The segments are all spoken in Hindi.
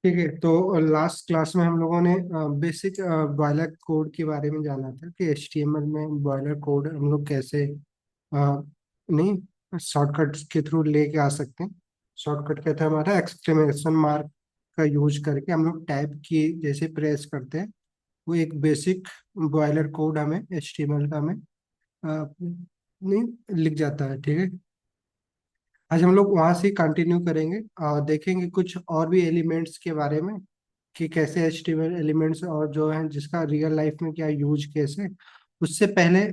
ठीक है, तो लास्ट क्लास में हम लोगों ने बेसिक बॉयलर कोड के बारे में जाना था कि एचटीएमएल में बॉयलर कोड हम लोग कैसे नहीं शॉर्टकट के थ्रू लेके आ सकते हैं। शॉर्टकट कहता है हमारा एक्सक्लेमेशन मार्क का यूज करके हम लोग टैब की जैसे प्रेस करते हैं, वो एक बेसिक बॉयलर कोड हमें एचटीएमएल का हमें नहीं लिख जाता है। ठीक है, आज हम लोग वहां से कंटिन्यू करेंगे और देखेंगे कुछ और भी एलिमेंट्स के बारे में कि कैसे एचटीएमएल एलिमेंट्स और जो है जिसका रियल लाइफ में क्या यूज कैसे। उससे पहले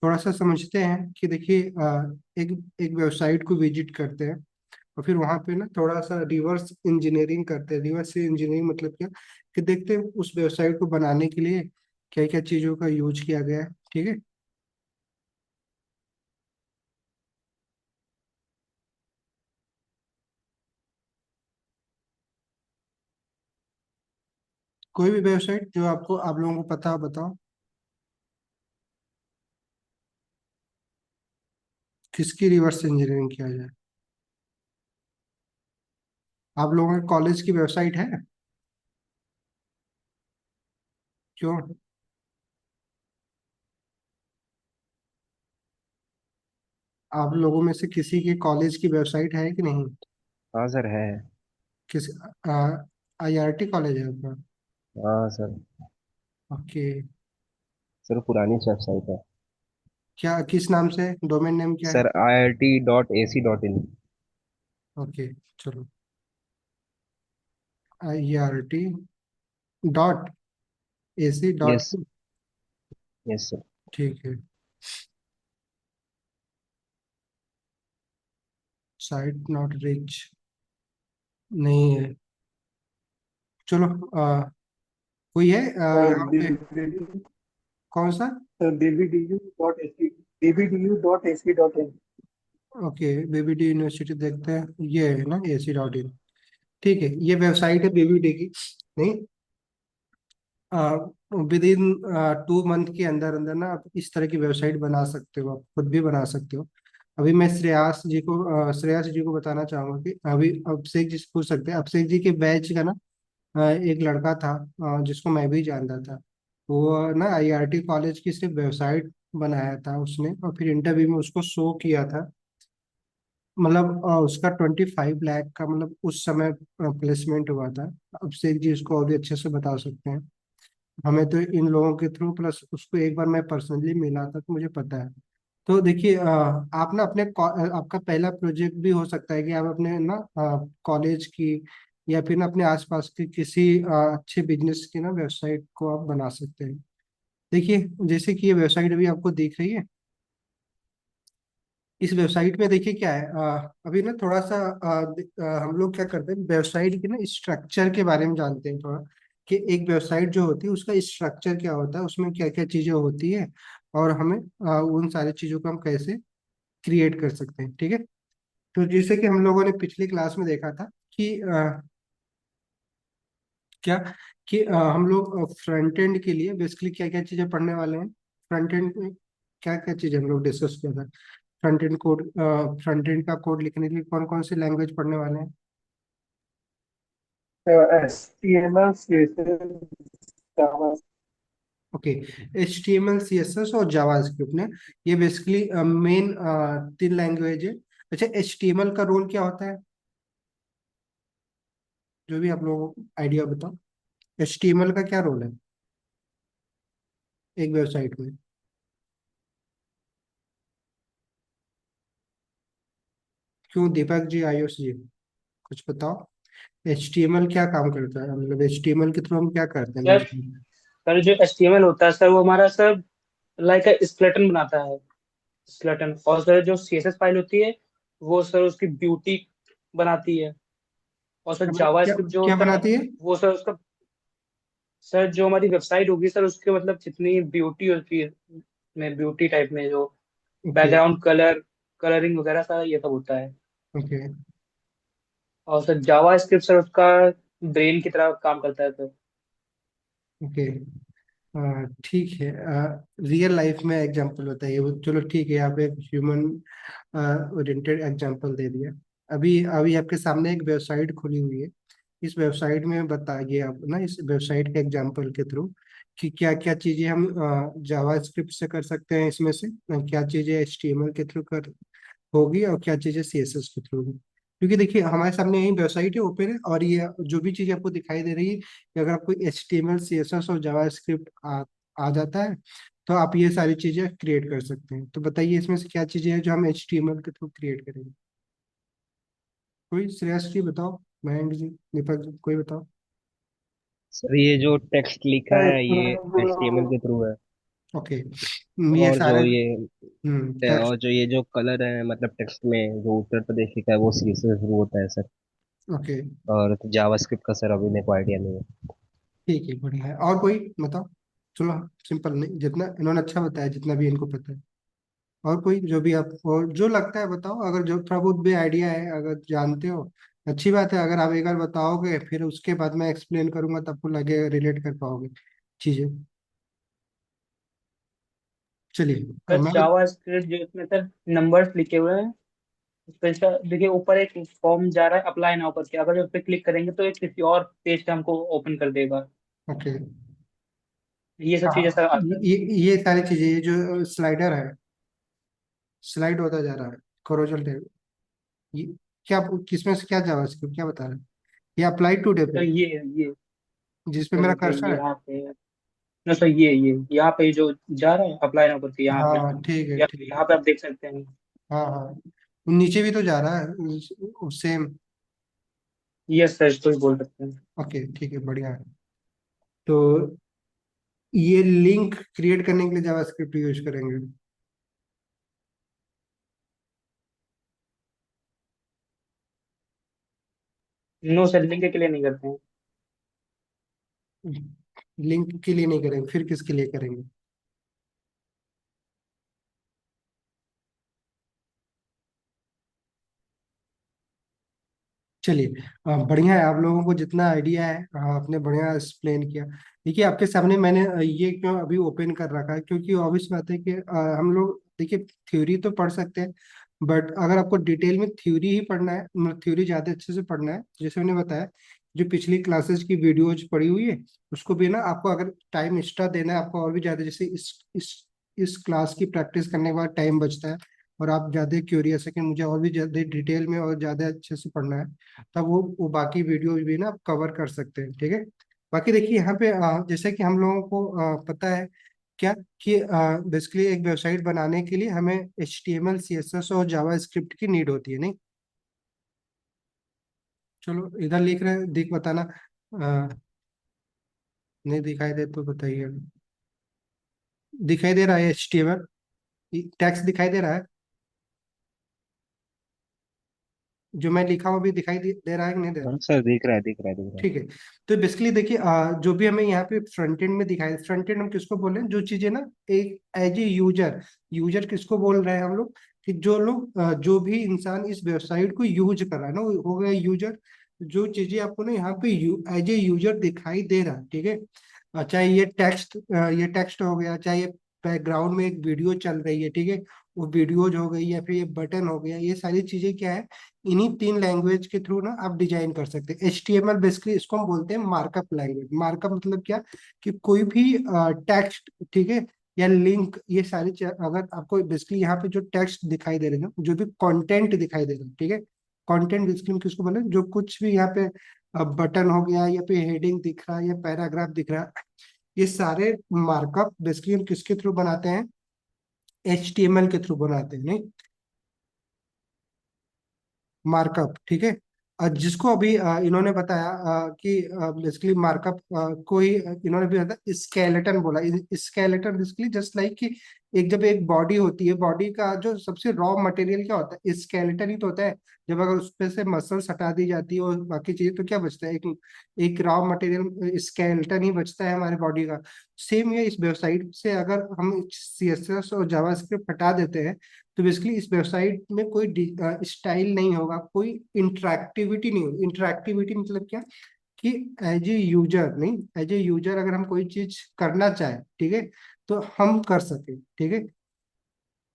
थोड़ा सा समझते हैं कि देखिए एक एक वेबसाइट को विजिट करते हैं और फिर वहां पे ना थोड़ा सा रिवर्स इंजीनियरिंग करते हैं। रिवर्स इंजीनियरिंग मतलब क्या, कि देखते हैं उस वेबसाइट को बनाने के लिए क्या क्या चीज़ों का यूज किया गया है। ठीक है, कोई भी वेबसाइट जो आपको आप लोगों को पता हो बताओ, किसकी रिवर्स इंजीनियरिंग किया जाए। आप लोगों के कॉलेज की वेबसाइट है? क्यों? आप लोगों में से किसी की कॉलेज की वेबसाइट है कि नहीं? हाँ सर है। किस आईआरटी कॉलेज है आपका? हाँ सर। ओके, सर पुरानी वेबसाइट है। क्या किस नाम से, डोमेन नेम क्या है? Sir IIT.AC.in। ओके, चलो, IRT dot AC dot, yes. Yes sir. ठीक है, साइट नॉट रिच नहीं है। चलो, कोई है यहाँ पे? BBDU कौन सा? BBDU.AC.in। ओके, बीबीडी यूनिवर्सिटी देखते हैं, ये है ना AC.in। ठीक है, ये वेबसाइट है बीबीडी की। नहीं, विद इन 2 मंथ के अंदर अंदर ना आप इस तरह की वेबसाइट बना सकते हो, आप खुद भी बना सकते हो। अभी मैं श्रेयास जी को बताना चाहूंगा कि अभी अभिषेक जी से पूछ सकते हैं। अभिषेक जी के बैच का ना एक लड़का था जिसको मैं भी जानता था। वो ना आईआरटी कॉलेज की सिर्फ वेबसाइट बनाया था उसने, और फिर इंटरव्यू में उसको शो किया था। मतलब उसका 25 लाख का मतलब उस समय प्लेसमेंट हुआ था। अभिषेक जी उसको और भी अच्छे से बता सकते हैं। हमें तो इन लोगों के थ्रू, प्लस उसको एक बार मैं पर्सनली मिला था तो मुझे पता है। तो देखिए आप ना आपका पहला प्रोजेक्ट भी हो सकता है कि आप अपने ना कॉलेज की या फिर ना अपने आसपास की किसी अच्छे बिजनेस की ना वेबसाइट को आप बना सकते हैं। देखिए, जैसे कि ये वेबसाइट अभी आपको दिख रही है, इस वेबसाइट में देखिए क्या है। अभी ना थोड़ा सा हम लोग क्या करते हैं, वेबसाइट के ना स्ट्रक्चर के बारे में जानते हैं थोड़ा, कि एक वेबसाइट जो होती है उसका स्ट्रक्चर क्या होता है, उसमें क्या क्या चीजें होती है, और हमें उन सारी चीजों को हम कैसे क्रिएट कर सकते हैं। ठीक है, तो जैसे कि हम लोगों ने पिछली क्लास में देखा था कि क्या कि हम लोग फ्रंट एंड के लिए बेसिकली क्या क्या चीजें पढ़ने वाले हैं। फ्रंट एंड में क्या क्या चीजें हम लोग डिस्कस किया था। फ्रंट एंड का कोड लिखने के लिए कौन कौन सी लैंग्वेज पढ़ने वाले हैं? HTML CSS जावा। ओके, HTML CSS और जावास्क्रिप्ट ने, ये बेसिकली मेन 3 लैंग्वेज है। अच्छा, HTML का रोल क्या होता है, जो भी आप लोगों को आइडिया बताओ। HTML का क्या रोल है एक वेबसाइट में? क्यों दीपक जी, आयुष जी, कुछ बताओ। HTML क्या काम करता है, मतलब HTML के थ्रू हम क्या करते हैं सर बेसिकली? सर जो HTML होता है सर, वो हमारा सर लाइक स्केलेटन बनाता है। स्केलेटन। और सर जो CSS फाइल होती है, वो सर उसकी ब्यूटी बनाती है। और सर क्या जावास्क्रिप्ट जो क्या होता है, बनाती है? वो सर उसका, सर जो हमारी वेबसाइट होगी सर, उसके मतलब जितनी ब्यूटी होती है, में ब्यूटी टाइप में जो ओके, बैकग्राउंड कलर, कलरिंग वगैरह सारा ये सब होता है। ओके, और सर जावास्क्रिप्ट सर उसका ब्रेन की तरह काम करता है सर। ओके, ठीक है। रियल लाइफ में एग्जांपल होता है ये चलो ठीक है, यहाँ पे एक ह्यूमन ओरिएंटेड एग्जांपल दे दिया। अभी अभी आपके सामने एक वेबसाइट खुली हुई है, इस वेबसाइट में बताइए आप ना, इस वेबसाइट के एग्जांपल के थ्रू कि क्या क्या चीजें हम जावास्क्रिप्ट से कर सकते हैं, इसमें से क्या चीजें एचटीएमएल के थ्रू कर होगी और क्या चीजें सीएसएस के थ्रू होगी। क्योंकि देखिए हमारे सामने यही वेबसाइट है ओपन है, और ये जो भी चीजें आपको दिखाई दे रही है कि अगर आपको एचटीएमएल सीएसएस और जावास्क्रिप्ट आ जाता है तो आप ये सारी चीजें क्रिएट कर सकते हैं। तो बताइए इसमें से क्या चीजें हैं जो हम एचटीएमएल के थ्रू क्रिएट करेंगे। कोई, श्रेयस जी बताओ, मयंक जी, दीपक जी, कोई बताओ। सर ये जो टेक्स्ट लिखा सर है ये इसमें HTML के थ्रू है। ओके, ये और सारे जो ये टेक्स्ट। और जो ये जो कलर है मतलब टेक्स्ट में जो उत्तर प्रदेश लिखा है वो CSS थ्रू होता है सर। ओके, और जावास्क्रिप्ट का सर अभी मेरे को आइडिया नहीं है। ठीक है, बढ़िया है। और कोई बताओ। चलो, सिंपल नहीं, जितना इन्होंने अच्छा बताया, जितना भी इनको पता है। और कोई जो भी आप, और जो लगता है बताओ, अगर जो थोड़ा बहुत भी आइडिया है, अगर जानते हो अच्छी बात है। अगर आप एक बार बताओगे फिर उसके बाद मैं एक्सप्लेन करूंगा तब आपको लगेगा, रिलेट कर पाओगे चीजें। चलिए सर मैं जावा स्क्रिप्ट जो इसमें सर नंबर्स लिखे हुए हैं, उस पे सर देखिए ऊपर एक फॉर्म जा रहा है अप्लाई नाउ करके, अगर उस पर क्लिक करेंगे तो एक किसी और पेज पे हमको ओपन कर देगा। ओके। ये सब चीजें हाँ, सर आता है। ये सारी चीजें, ये जो स्लाइडर है, स्लाइड होता जा रहा है, कोरोजल टेब, ये क्या, किसमें से क्या जावास्क्रिप्ट क्या बता रहा है? ये अप्लाई टू सर डेफ ये जिसपे सर मेरा देखिए कर्सर ये है। यहाँ पे ना सर, ये यहाँ पे जो जा रहा है अप्लाई नाउ करके यहाँ पे, हाँ ठीक है, या ठीक है। यहाँ पे आप देख सकते हैं। हाँ हाँ, नीचे भी तो जा रहा है सेम। यस सर, इसको ही बोल सकते हैं। ओके, ठीक है, बढ़िया है। तो ये लिंक क्रिएट करने के लिए जावास्क्रिप्ट यूज करेंगे। नो सर, लिंक के लिए नहीं करते हैं। लिंक के लिए नहीं करेंगे, फिर किसके लिए करेंगे? चलिए, बढ़िया है। आप लोगों को जितना आइडिया है आपने बढ़िया एक्सप्लेन किया। देखिए आपके सामने मैंने ये क्यों अभी ओपन कर रखा है, क्योंकि ऑब्वियस बात है कि हम लोग देखिए थ्योरी तो पढ़ सकते हैं, बट अगर आपको डिटेल में थ्योरी ही पढ़ना है, मतलब थ्योरी ज़्यादा अच्छे से पढ़ना है, जैसे मैंने बताया, जो पिछली क्लासेस की वीडियोज पड़ी हुई है उसको भी ना, आपको अगर टाइम एक्स्ट्रा देना है आपको और भी ज़्यादा, जैसे इस क्लास की प्रैक्टिस करने के बाद टाइम बचता है और आप ज़्यादा क्यूरियस है कि मुझे और भी ज़्यादा डिटेल में और ज़्यादा अच्छे से पढ़ना है, तब वो बाकी वीडियो भी ना आप कवर कर सकते हैं, ठीक है। बाकी देखिए यहाँ पे जैसे कि हम लोगों को पता है क्या कि बेसिकली एक वेबसाइट बनाने के लिए हमें HTML CSS और जावा स्क्रिप्ट की नीड होती है, नहीं? चलो इधर लिख रहे हैं, दिख बताना। नहीं दिखाई दे तो बताइए। दिखाई दे रहा है HTML टेक्स्ट दिखाई दे रहा है, जो मैं लिखा हूँ अभी दिखाई दे रहा है कि नहीं दे रहा? हाँ सर दिख रहा है दिख रहा है दिख रहा है। ठीक है। तो बेसिकली देखिए जो भी हमें यहाँ पे फ्रंट एंड में दिखाई, फ्रंट एंड हम किसको बोल रहे हैं, जो चीजें ना एक एज ए यूजर, यूजर किसको बोल रहे हैं हम लोग, कि जो लोग जो भी इंसान इस वेबसाइट को यूज कर रहा है ना, वो हो गया यूजर। जो चीजें आपको ना यहाँ पे एज ए यूजर दिखाई दे रहा है, ठीक है। चाहे ये टेक्स्ट हो गया, चाहे ये बैकग्राउंड में एक वीडियो चल रही है, ठीक है, वो वीडियोज हो गई, या फिर ये बटन हो गया, ये सारी चीजें क्या है, इन्हीं तीन लैंग्वेज के थ्रू ना आप डिजाइन कर सकते हैं। HTML बेसिकली इसको हम बोलते हैं मार्कअप लैंग्वेज। मार्कअप मतलब क्या, कि कोई भी टेक्स्ट, ठीक है, या लिंक, ये सारी अगर आपको बेसिकली यहाँ पे जो टेक्स्ट दिखाई दे रहे हैं, जो भी कंटेंट दिखाई दे रहे हैं, ठीक है, कंटेंट बेसिकली हम किसको बोले, जो कुछ भी यहाँ पे बटन हो गया, या पे हेडिंग दिख रहा है, या पैराग्राफ दिख रहा है, ये सारे मार्कअप बेसिकली हम किसके थ्रू बनाते हैं, HTML के थ्रू बनाते हैं, नहीं? मार्कअप, ठीक है। जिसको अभी इन्होंने बताया कि बेसिकली मार्कअप को ही इन्होंने भी बताया स्केलेटन बोला। स्केलेटन बेसिकली जस्ट लाइक कि एक, जब एक बॉडी होती है, बॉडी का जो सबसे रॉ मटेरियल क्या होता है, स्केलेटन ही तो होता है। जब अगर उस पे से मसल्स हटा दी जाती है और बाकी चीजें, तो क्या बचता है, एक एक रॉ मटेरियल स्केलेटन ही बचता है हमारे बॉडी का। सेम ये इस वेबसाइट से अगर हम CSS और जावास्क्रिप्ट हटा देते हैं, तो बेसिकली इस वेबसाइट में कोई स्टाइल नहीं होगा, कोई इंटरेक्टिविटी नहीं होगी। इंटरेक्टिविटी मतलब क्या, कि एज ए यूजर, नहीं, एज ए यूजर अगर हम कोई चीज करना चाहे, ठीक है, तो हम कर सके, ठीक है।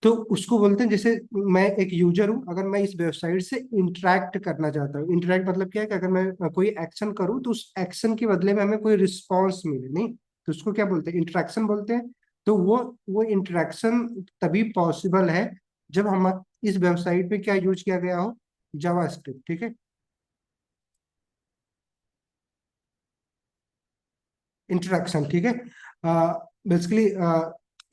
तो उसको बोलते हैं, जैसे मैं एक यूजर हूँ, अगर मैं इस वेबसाइट से इंटरेक्ट करना चाहता हूँ, इंटरेक्ट मतलब क्या है कि अगर मैं कोई एक्शन करूँ तो उस एक्शन के बदले में हमें कोई रिस्पॉन्स मिले, नहीं, तो उसको क्या बोलते हैं, इंटरेक्शन बोलते हैं। तो वो इंटरेक्शन तभी पॉसिबल है जब हम इस वेबसाइट पे क्या यूज किया गया हो, जावास्क्रिप्ट, ठीक है। इंटरेक्शन, ठीक है। बेसिकली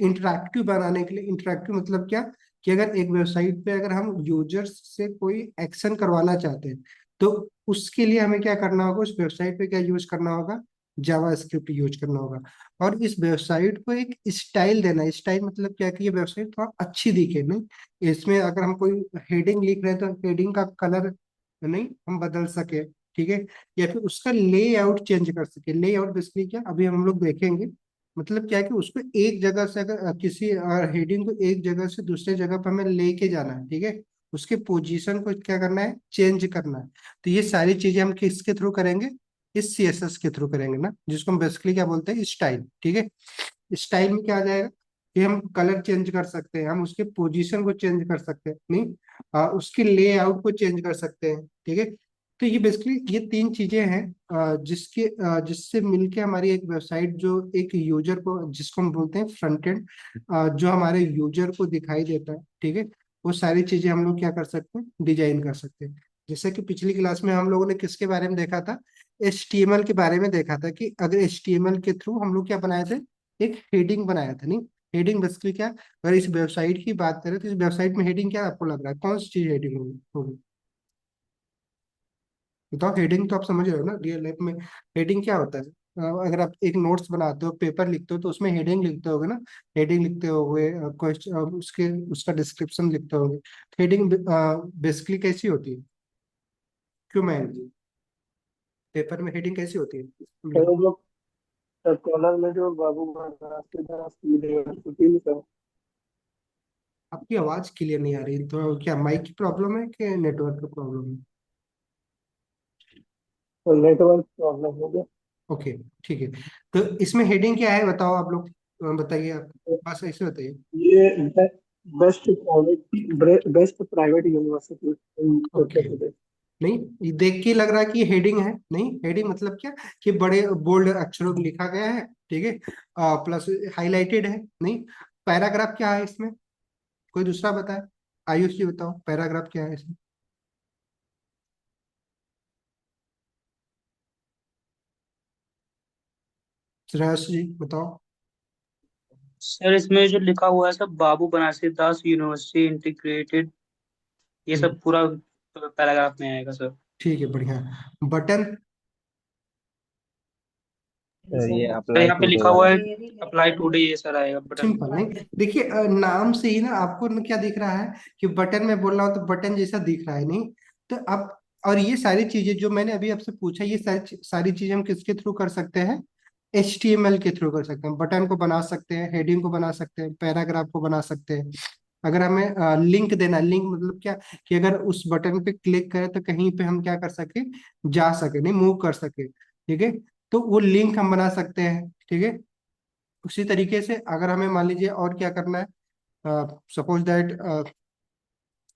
इंटरैक्टिव बनाने के लिए, इंटरैक्टिव मतलब क्या, कि अगर एक वेबसाइट पे अगर हम यूजर्स से कोई एक्शन करवाना चाहते हैं, तो उसके लिए हमें क्या करना होगा, उस वेबसाइट पे क्या यूज करना होगा, जावास्क्रिप्ट यूज करना होगा। और इस वेबसाइट को एक स्टाइल देना, स्टाइल मतलब क्या, कि ये वेबसाइट थोड़ा अच्छी दिखे, नहीं, इसमें अगर हम कोई हेडिंग लिख रहे हैं तो हेडिंग का कलर नहीं हम बदल सके, ठीक है, या फिर उसका लेआउट चेंज कर सके। लेआउट बेसिकली क्या, अभी हम लोग देखेंगे, मतलब क्या है कि उसको एक जगह से अगर किसी हेडिंग को एक जगह से दूसरे जगह पर हमें लेके जाना है, ठीक है, उसके पोजीशन को क्या करना है, चेंज करना है। तो ये सारी चीजें हम किसके थ्रू करेंगे, इस सीएसएस के थ्रू करेंगे ना, जिसको हम बेसिकली क्या बोलते हैं, स्टाइल, ठीक है। स्टाइल में क्या आ जाएगा कि हम कलर चेंज कर सकते हैं, हम उसके पोजीशन को चेंज कर सकते हैं, नहीं, उसके लेआउट को चेंज कर सकते हैं, ठीक है। तो ये बेसिकली ये तीन चीजें हैं, जिससे मिलके हमारी एक वेबसाइट, जो एक यूजर को, जिसको हम बोलते हैं फ्रंट एंड, जो हमारे यूजर को दिखाई देता है, ठीक है, वो सारी चीजें हम लोग क्या कर सकते हैं, डिजाइन कर सकते हैं। जैसे कि पिछली क्लास में हम लोगों ने किसके बारे में देखा था, HTML के बारे में देखा था, कि अगर HTML के थ्रू हम लोग क्या बनाए थे, एक हेडिंग बनाया था, नहीं। हेडिंग बेसिकली क्या, अगर इस वेबसाइट की बात करें तो इस वेबसाइट में हेडिंग क्या आपको लग रहा है, कौन सी चीज हेडिंग होगी, बताओ। हेडिंग तो आप समझ रहे हो ना, रियल लाइफ में हेडिंग क्या होता है। अगर आप एक नोट्स बनाते हो, पेपर लिखते हो, तो उसमें हेडिंग लिखते होगे ना, हेडिंग लिखते होगे, क्वेश्चन, उसके उसका डिस्क्रिप्शन लिखते होगे। हेडिंग बेसिकली कैसी होती है, क्यों मैं, पेपर में हेडिंग कैसी होती तो है। वो जो कॉलर में जो बाबू बनाते दास की लिखा आपकी आवाज क्लियर नहीं आ रही, तो क्या माइक की प्रॉब्लम है कि नेटवर्क की प्रॉब्लम है। तो नेटवर्क प्रॉब्लम हो गया। ओके, ठीक है। तो इसमें हेडिंग क्या है बताओ आप लोग, बताइए आप, तो बस ऐसे बताइए। ये best private university in okay, Uttar Pradesh. नहीं, ये देख के लग रहा है कि हेडिंग है, नहीं, हेडिंग मतलब क्या, कि बड़े बोल्ड अक्षरों में लिखा गया है, ठीक है, प्लस हाईलाइटेड है, नहीं। पैराग्राफ क्या है इसमें, कोई दूसरा बताए, आयुष जी बताओ, पैराग्राफ क्या है इसमें। श्रेयस जी बताओ। सर इसमें जो लिखा हुआ है सब बाबू बनारसी दास यूनिवर्सिटी इंटीग्रेटेड, ये हम्म, सब पूरा पैराग्राफ में आएगा सर। ठीक है, बढ़िया। बटन, सर ये सर अप्लाई यहाँ पे टुडे लिखा हुआ वाला। है अप्लाई टुडे, ये सर आएगा बटन। सिंपल, नहीं, देखिए नाम से ही ना आपको ना क्या दिख रहा है, कि बटन में बोल रहा हूँ तो बटन जैसा दिख रहा है, नहीं। तो अब, और ये सारी चीजें जो मैंने अभी आपसे पूछा, ये सारी चीजें हम किसके थ्रू कर सकते हैं, HTML के थ्रू कर सकते हैं। बटन को बना सकते हैं, हेडिंग को बना सकते हैं, पैराग्राफ को बना सकते हैं। अगर हमें लिंक देना, लिंक मतलब क्या, कि अगर उस बटन पे क्लिक करें तो कहीं पे हम क्या कर सके, जा सके, नहीं, मूव कर सके, ठीक है। तो वो लिंक हम बना सकते हैं, ठीक है। उसी तरीके से अगर हमें मान लीजिए और क्या करना है, सपोज दैट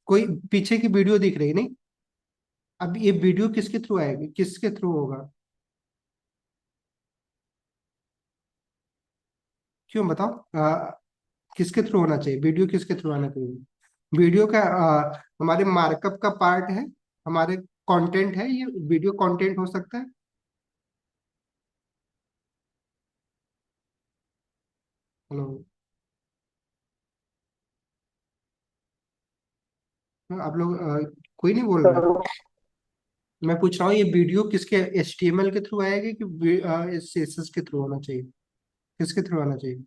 कोई पीछे की वीडियो दिख रही है, नहीं, अब ये वीडियो किसके थ्रू आएगी, किसके थ्रू होगा, क्यों बताओ, किसके थ्रू होना चाहिए, वीडियो किसके थ्रू आना चाहिए। वीडियो का हमारे मार्कअप का पार्ट है, हमारे कंटेंट है, ये वीडियो कंटेंट हो सकता है। हेलो, आप लोग कोई नहीं बोल रहा है। तो मैं पूछ रहा हूँ ये वीडियो किसके, HTML के थ्रू आएगी कि CSS के थ्रू होना चाहिए, किसके थ्रू आना चाहिए।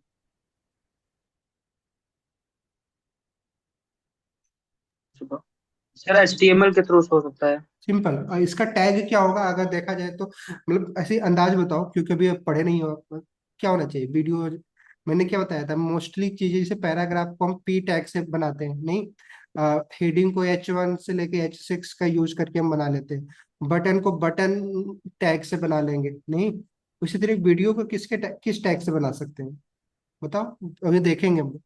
सर HTML के थ्रू हो सकता है। सिंपल, और इसका टैग क्या होगा अगर देखा जाए तो, मतलब ऐसे ही अंदाज बताओ, क्योंकि अभी आप पढ़े नहीं हो आप, क्या होना चाहिए वीडियो। मैंने क्या बताया था, मोस्टली चीजें जैसे पैराग्राफ को हम P टैग से बनाते हैं, नहीं, हेडिंग को H1 से लेके H6 का यूज करके हम बना लेते हैं, बटन को बटन टैग से बना लेंगे, नहीं। उसी तरह वीडियो को किस टैग से बना सकते हैं, बताओ, अभी देखेंगे हम,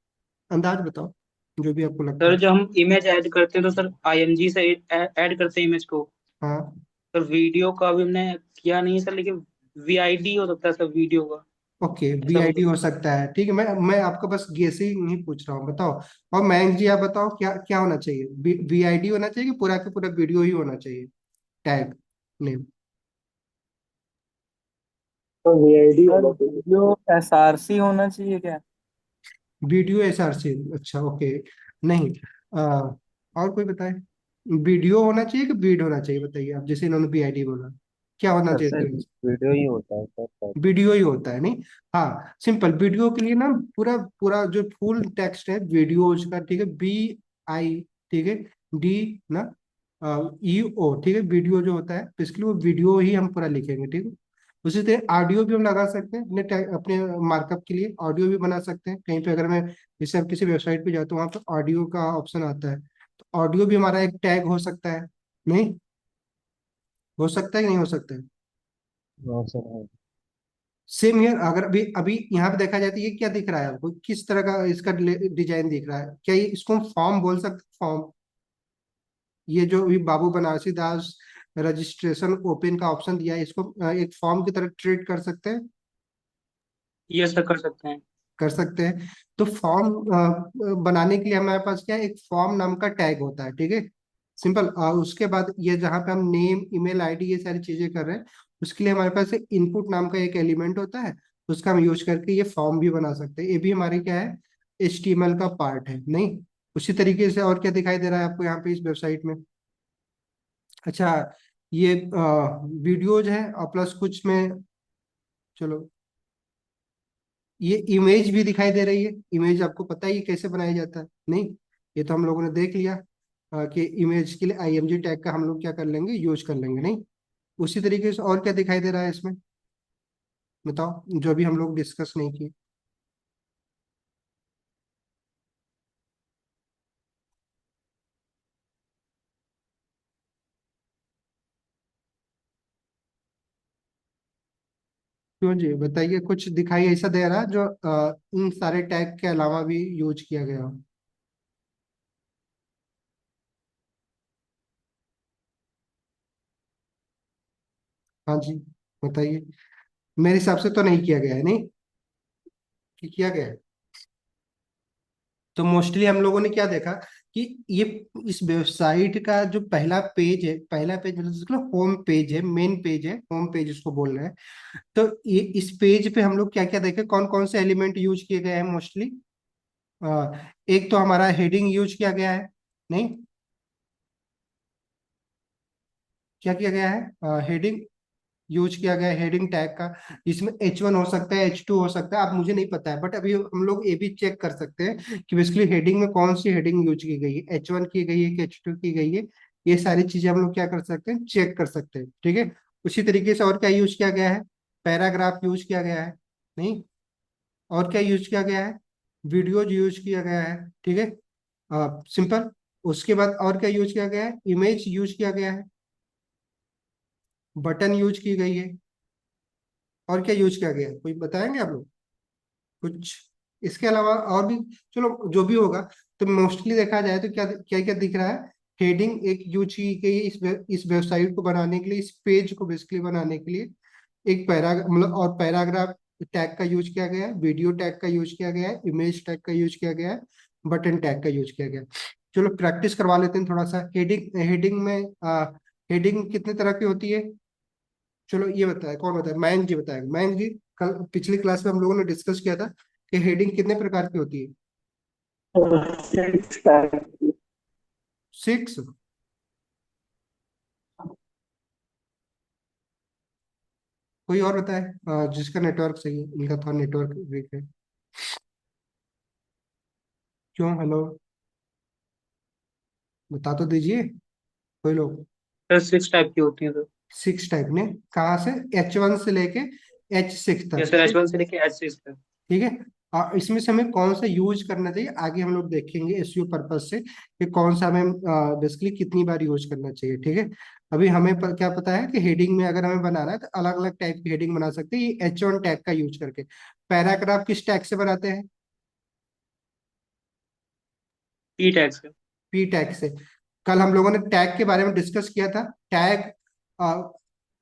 अंदाज बताओ। जो भी आपको लगता सर है। जब हम इमेज ऐड करते हैं तो सर आईएमजी से ऐड करते हैं इमेज को। हाँ सर वीडियो का भी हमने किया नहीं है सर, लेकिन वीआईडी हो सकता है सर वीडियो का। ओके, ऐसा वीआईडी कुछ हो होता सकता है, ठीक है। मैं आपको बस गेसिंग नहीं पूछ रहा हूँ, बताओ। और मयंक जी आप बताओ, क्या क्या होना चाहिए? वीआईडी होना चाहिए कि पूरा का पूरा वीडियो ही होना चाहिए, टैग नेम? तो वीआईडी सर होना चाहिए। वीडियो एसआरसी होना चाहिए क्या? वीडियो एसआरसी, अच्छा ओके। नहीं, आ, और कोई बताए? वीडियो होना चाहिए कि वीड होना चाहिए, बताइए आप, जैसे इन्होंने वीआईडी बोला, क्या होना सर चाहिए सर इसमें? वीडियो ही होता है सर। वीडियो ही होता है, नहीं? हाँ, सिंपल वीडियो के लिए ना, पूरा पूरा जो फुल टेक्स्ट है वीडियोज का, ठीक है, BI, ठीक है, D ना, EO, ठीक है, वीडियो जो होता है बेसिकली वो वीडियो ही हम पूरा लिखेंगे, ठीक है। उसी तरह ऑडियो भी हम लगा सकते हैं अपने मार्कअप के लिए, ऑडियो भी बना सकते हैं कहीं पे। अगर मैं जैसे हम किसी वेबसाइट पे जाते हैं, वहाँ पर ऑडियो का ऑप्शन आता है, तो ऑडियो भी हमारा एक टैग हो सकता है, नहीं हो सकता है कि नहीं हो सकता है? हाँ सर हाँ। सेम ईयर, अगर अभी अभी यहाँ पे देखा जाए तो ये क्या दिख रहा है आपको, किस तरह का इसका डिजाइन दिख रहा है? क्या ये इसको हम फॉर्म बोल सकते, फॉर्म? ये जो अभी बाबू बनारसी दास रजिस्ट्रेशन ओपन का ऑप्शन दिया है, इसको एक फॉर्म की तरह ट्रीट कर सकते हैं? है। ये सर कर सकते हैं। कर सकते हैं। तो फॉर्म बनाने के लिए हमारे पास क्या है, एक फॉर्म नाम का टैग होता है, ठीक है, सिंपल। उसके बाद ये जहाँ पे हम नेम, ईमेल आईडी, ये सारी चीजें कर रहे हैं, उसके लिए हमारे पास इनपुट नाम का एक एलिमेंट होता है, उसका हम यूज करके ये फॉर्म भी बना सकते हैं। ये भी हमारे क्या है, HTML का पार्ट है, नहीं? उसी तरीके से और क्या दिखाई दे रहा है आपको यहाँ पे इस वेबसाइट में? अच्छा, ये वीडियोज है और प्लस कुछ में, चलो, ये इमेज भी दिखाई दे रही है। इमेज आपको पता है ये कैसे बनाया जाता है, नहीं? ये तो हम लोगों ने देख लिया कि इमेज के लिए IMG टैग का हम लोग क्या कर लेंगे, यूज कर लेंगे, नहीं? उसी तरीके से और क्या दिखाई दे रहा है इसमें, बताओ, जो भी हम लोग डिस्कस नहीं किए। क्यों जी, बताइए, कुछ दिखाई ऐसा दे रहा है जो इन सारे टैग के अलावा भी यूज किया गया हो? हाँ जी, बताइए। मेरे हिसाब से तो नहीं किया गया है, नहीं कि किया गया है? तो मोस्टली हम लोगों ने क्या देखा कि ये इस वेबसाइट का जो पहला पेज है, पहला पेज मतलब होम पेज है, मेन पेज है, होम पेज इसको बोल रहे हैं। तो ये इस पेज पे हम लोग क्या क्या देखे, कौन कौन से एलिमेंट यूज किए गए हैं मोस्टली? एक तो हमारा हेडिंग यूज किया गया है, नहीं? क्या किया गया है? हेडिंग यूज किया गया है, हेडिंग टैग का। इसमें H1 हो सकता है, H2 हो सकता है, आप मुझे नहीं पता है, बट अभी हम लोग ये भी चेक कर सकते हैं कि बेसिकली हेडिंग में कौन सी हेडिंग यूज की गई है, H1 की गई है कि H2 की गई है। ये सारी चीजें हम लोग क्या कर सकते हैं, चेक कर सकते हैं, ठीक है। उसी तरीके से और क्या यूज किया गया है? पैराग्राफ यूज किया गया है, नहीं? और क्या यूज किया गया है? वीडियोज यूज किया गया है, ठीक है, सिंपल। उसके बाद और क्या यूज किया गया है? इमेज यूज किया गया है, बटन यूज की गई है, और क्या यूज किया गया है, कोई बताएंगे आप लोग कुछ इसके अलावा और भी? चलो, जो भी होगा, तो मोस्टली देखा जाए तो क्या क्या क्या दिख रहा है? हेडिंग एक यूज की गई है इस वेबसाइट को बनाने के लिए, इस पेज को बेसिकली बनाने के लिए। एक पैरा मतलब और पैराग्राफ टैग का यूज किया गया है, वीडियो टैग का यूज किया गया है, इमेज टैग का यूज किया गया है, बटन टैग का यूज किया गया है। चलो प्रैक्टिस करवा लेते हैं थोड़ा सा। हेडिंग हेडिंग में हेडिंग कितने तरह की होती है? चलो ये बताए, कौन बताए? मयंक जी बताएंगे। मयंक जी, कल पिछली क्लास में हम लोगों ने डिस्कस किया था कि हेडिंग कितने प्रकार की होती है? 6 टाइप। 6? कोई और बताए जिसका नेटवर्क सही है? इनका थोड़ा नेटवर्क वीक है। क्यों, हेलो, बता तो दीजिए कोई लोग। सर 6 टाइप की होती है सर। 6 टाइप ने, कहाँ से? H1 से लेके H6 ये तक, सर ठीक? H1 से लेके H6 तक। ठीक है। और इसमें से हमें कौन सा यूज करना चाहिए, आगे हम लोग देखेंगे SEO पर्पज से कि कौन सा हमें बेसिकली कितनी बार यूज करना चाहिए, ठीक है। अभी हमें क्या पता है कि हेडिंग में अगर हमें बनाना है तो अलग अलग टाइप की हेडिंग बना सकते हैं, ये H1 टैग का यूज करके। पैराग्राफ किस टैग से बनाते हैं? पी टैग से। पी टैग से। कल हम लोगों ने टैग के बारे में डिस्कस किया था। टैग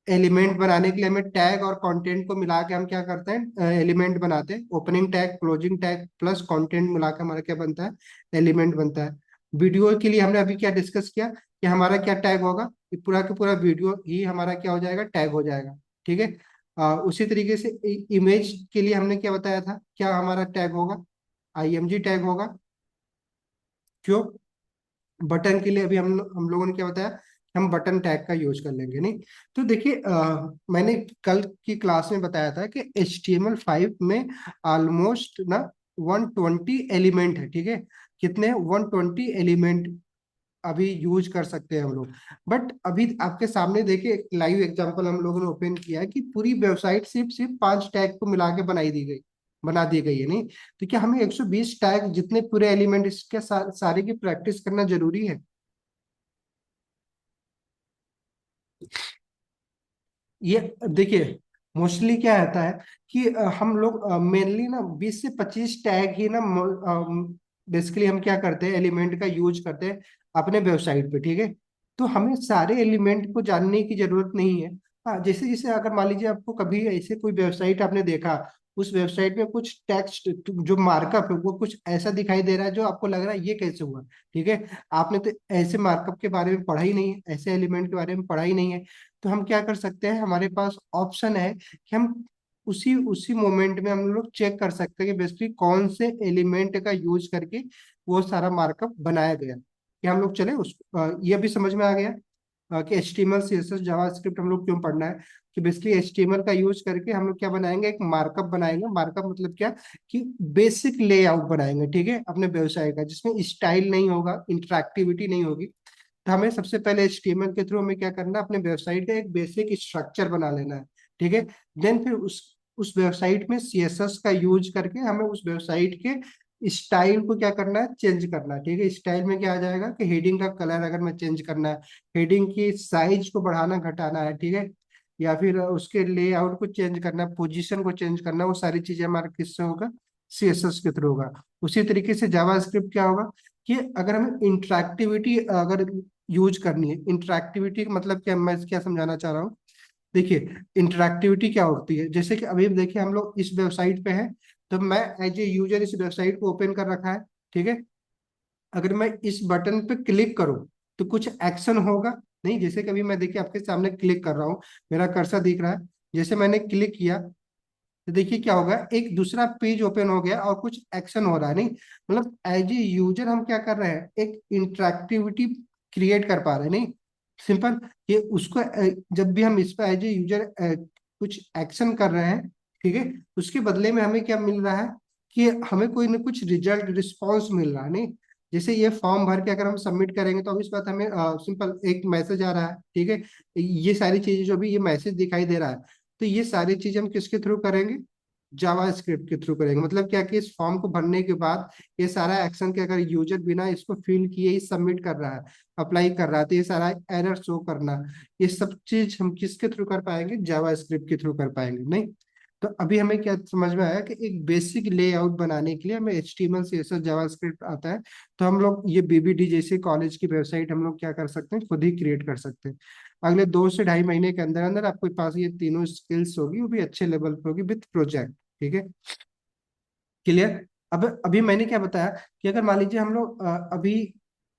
एलिमेंट बनाने के लिए हमें टैग और कंटेंट को मिला के हम क्या करते हैं, एलिमेंट बनाते हैं। Opening tag, closing tag plus content मिला के हमारा क्या बनता है, एलिमेंट बनता है। वीडियो के लिए हमने अभी क्या डिस्कस किया कि हमारा क्या टैग होगा, ये पूरा का पूरा वीडियो ही हमारा क्या हो जाएगा, टैग हो जाएगा। ठीक है। उसी तरीके से इमेज के लिए हमने क्या बताया था, क्या हमारा टैग होगा, आईएमजी टैग होगा। क्यों? बटन के लिए अभी हम लोगों ने क्या बताया कि हम बटन टैग का यूज कर लेंगे, नहीं? तो देखिए, मैंने कल की क्लास में बताया था कि HTML5 में ऑलमोस्ट ना 120 एलिमेंट है। ठीक है। कितने? 120 एलिमेंट अभी यूज कर सकते हैं हम लोग। बट अभी आपके सामने देखिए, लाइव एग्जांपल हम लोगों ने ओपन किया है कि पूरी वेबसाइट सिर्फ सिर्फ 5 टैग को मिला के बना दी गई है, नहीं? तो क्या हमें 120 टैग जितने पूरे एलिमेंट इसके सारे की प्रैक्टिस करना जरूरी है? ये देखिए, मोस्टली क्या रहता है कि हम लोग मेनली ना 20 से 25 टैग ही ना बेसिकली हम क्या करते हैं, एलिमेंट का यूज करते हैं अपने वेबसाइट पे। ठीक है। तो हमें सारे एलिमेंट को जानने की जरूरत नहीं है। हाँ, जैसे जैसे अगर मान लीजिए आपको कभी ऐसे कोई वेबसाइट आपने देखा, उस वेबसाइट में कुछ टेक्स्ट जो मार्कअप है वो कुछ ऐसा दिखाई दे रहा है जो आपको लग रहा है ये कैसे हुआ। ठीक है। आपने तो ऐसे मार्कअप के बारे में पढ़ा ही नहीं है, ऐसे एलिमेंट के बारे में पढ़ा ही नहीं है। तो हम क्या कर सकते हैं, हमारे पास ऑप्शन है कि हम उसी उसी मोमेंट में हम लोग चेक कर सकते हैं कि बेसिकली कौन से एलिमेंट का यूज करके वो सारा मार्कअप बनाया गया। कि हम लोग चले उस ये भी समझ में आ गया कि HTML CSS जावास्क्रिप्ट हम लोग क्यों पढ़ना है। कि बेसिकली HTML का यूज करके हम लोग क्या बनाएंगे, एक मार्कअप बनाएंगे। मार्कअप मतलब क्या, कि बेसिक लेआउट बनाएंगे। ठीक है, अपने व्यवसाय का, जिसमें स्टाइल नहीं होगा, इंटरेक्टिविटी नहीं होगी। तो हमें सबसे पहले HTML के थ्रू हमें क्या करना है, अपने वेबसाइट का एक बेसिक स्ट्रक्चर बना लेना है। ठीक है। देन फिर उस वेबसाइट में CSS का यूज करके हमें उस वेबसाइट के स्टाइल को क्या करना है, चेंज करना है। ठीक है। स्टाइल में क्या आ जाएगा कि हेडिंग का कलर अगर मैं चेंज करना है, हेडिंग की साइज को बढ़ाना घटाना है। ठीक है। या फिर उसके लेआउट को चेंज करना है, पोजीशन को चेंज करना है, वो सारी चीजें हमारा किससे होगा, CSS के थ्रू होगा। उसी तरीके से जावास्क्रिप्ट क्या होगा कि अगर हमें इंटरेक्टिविटी अगर यूज करनी है, इंटरेक्टिविटी का मतलब क्या, मैं क्या समझाना चाह रहा हूँ। देखिए, इंटरेक्टिविटी क्या होती है, जैसे कि अभी देखिए हम लोग इस वेबसाइट पे हैं, तो मैं एज ए यूजर इस वेबसाइट को ओपन कर रखा है। ठीक है। अगर मैं इस बटन पे क्लिक करूं तो कुछ एक्शन होगा, नहीं? जैसे कि अभी मैं देखिए आपके सामने क्लिक कर रहा हूँ, मेरा कर्सर दिख रहा है। जैसे मैंने क्लिक किया तो देखिए क्या होगा, एक दूसरा पेज ओपन हो गया और कुछ एक्शन हो रहा है, नहीं? मतलब एज ए यूजर हम क्या कर रहे हैं, एक इंटरेक्टिविटी क्रिएट कर पा रहे हैं, नहीं? सिंपल। ये उसको जब भी हम इस पर एज ए यूजर कुछ एक्शन कर रहे हैं, ठीक है, उसके बदले में हमें क्या मिल रहा है कि हमें कोई ना कुछ रिजल्ट रिस्पॉन्स मिल रहा है, नहीं? जैसे ये फॉर्म भर के अगर हम सबमिट करेंगे तो अब इस बात हमें सिंपल एक मैसेज आ रहा है। ठीक है। ये सारी चीजें जो भी ये मैसेज दिखाई दे रहा है, तो ये सारी चीजें हम किसके थ्रू करेंगे, जावा स्क्रिप्ट के थ्रू करेंगे। मतलब क्या कि इस फॉर्म को भरने के बाद ये सारा एक्शन के अगर यूजर बिना इसको फिल किए ही सबमिट कर रहा है, अप्लाई कर रहा है, तो ये सारा एरर शो करना, ये सब चीज हम किसके थ्रू कर पाएंगे, जावा स्क्रिप्ट के थ्रू कर पाएंगे, नहीं? तो अभी हमें क्या समझ में आया कि एक बेसिक लेआउट बनाने के लिए हमें HTML CSS जावास्क्रिप्ट आता है। तो हम लोग ये BBD जैसे कॉलेज की वेबसाइट हम लोग क्या कर सकते हैं, खुद ही क्रिएट कर सकते हैं। अगले 2 से ढाई महीने के अंदर अंदर आपके पास ये तीनों स्किल्स होगी, वो भी अच्छे लेवल पे होगी विथ प्रोजेक्ट। ठीक है। क्लियर? अब अभी मैंने क्या बताया कि अगर मान लीजिए हम लोग अभी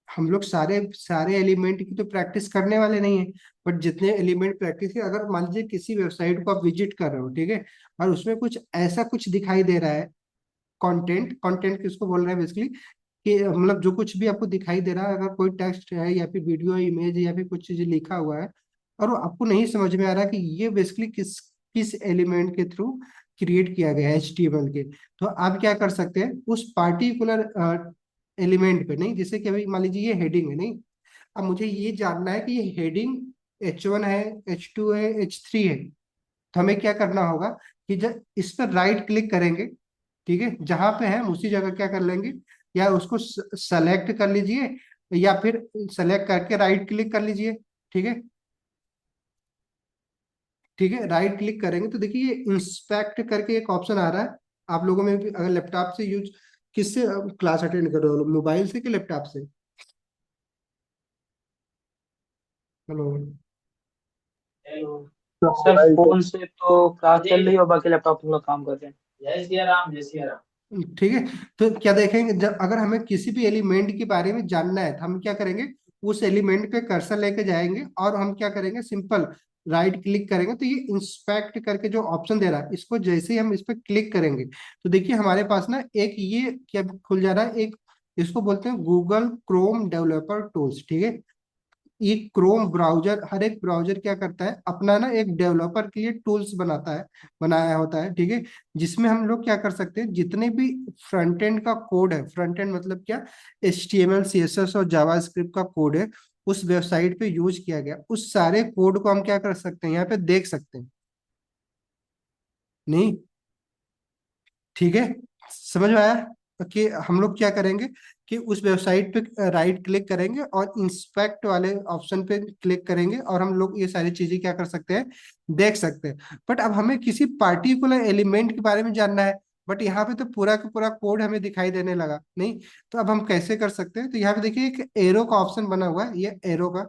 हम लोग सारे सारे एलिमेंट की तो प्रैक्टिस करने वाले नहीं है, बट जितने एलिमेंट प्रैक्टिस है, अगर मान लीजिए किसी वेबसाइट को आप विजिट कर रहे हो, ठीक है, और उसमें कुछ ऐसा कुछ दिखाई दे रहा है, कंटेंट, कंटेंट किसको बोल रहे हैं बेसिकली, कि मतलब जो कुछ भी आपको दिखाई दे रहा है, अगर कोई टेक्स्ट है या फिर वीडियो इमेज है या फिर कुछ चीज लिखा हुआ है, और वो आपको नहीं समझ में आ रहा कि ये बेसिकली किस किस एलिमेंट के थ्रू क्रिएट किया गया है, HTML के, तो आप क्या कर सकते हैं, उस पार्टिकुलर एलिमेंट पे, नहीं? जैसे कि अभी मान लीजिए ये हेडिंग है, नहीं? अब मुझे ये जानना है कि ये हेडिंग H1 है, H2 है, H3 है। तो हमें क्या करना होगा कि जब इस पर राइट क्लिक करेंगे, ठीक है, जहां पे है हम उसी जगह क्या कर लेंगे, या उसको सेलेक्ट कर लीजिए, या फिर सेलेक्ट करके राइट क्लिक कर लीजिए। ठीक है। ठीक है, राइट क्लिक करेंगे तो देखिए ये इंस्पेक्ट करके एक ऑप्शन आ रहा है। आप लोगों में भी अगर लैपटॉप से यूज किससे क्लास अटेंड कर रहे हो, मोबाइल से कि लैपटॉप से? हेलो। हेलो तो सर, मोबाइल से। फोन से तो क्लास चल रही है और बाकी लैपटॉप पे काम कर रहे हैं। जय सिया राम, जय सिया राम। ठीक है। तो क्या देखेंगे, जब अगर हमें किसी भी एलिमेंट के बारे में जानना है तो हम क्या करेंगे, उस एलिमेंट पे कर्सर लेके जाएंगे और हम क्या करेंगे, सिंपल राइट क्लिक करेंगे। तो ये इंस्पेक्ट करके जो ऑप्शन दे रहा है, इसको जैसे ही हम इस पे क्लिक करेंगे तो देखिए हमारे पास ना एक ये क्या खुल जा रहा है, एक इसको बोलते हैं गूगल क्रोम डेवलपर टूल्स। ठीक है। ये क्रोम ब्राउजर, हर एक ब्राउजर क्या करता है, अपना ना एक डेवलपर के लिए टूल्स बनाता है, बनाया होता है। ठीक है। जिसमें हम लोग क्या कर सकते हैं, जितने भी फ्रंट एंड का कोड है, फ्रंट एंड मतलब क्या, HTML CSS और जावास्क्रिप्ट का कोड है, उस वेबसाइट पे यूज किया गया, उस सारे कोड को हम क्या कर सकते हैं, यहाँ पे देख सकते हैं। नहीं, ठीक है, समझ में आया कि हम लोग क्या करेंगे कि उस वेबसाइट पे राइट क्लिक करेंगे और इंस्पेक्ट वाले ऑप्शन पे क्लिक करेंगे और हम लोग ये सारी चीजें क्या कर सकते हैं, देख सकते हैं। बट अब हमें किसी पार्टिकुलर एलिमेंट के बारे में जानना है, बट यहाँ पे तो पूरा का पूरा कोड हमें दिखाई देने लगा नहीं। तो अब हम कैसे कर सकते हैं, तो यहाँ पे देखिए एक एरो का ऑप्शन बना हुआ है, ये एरो का,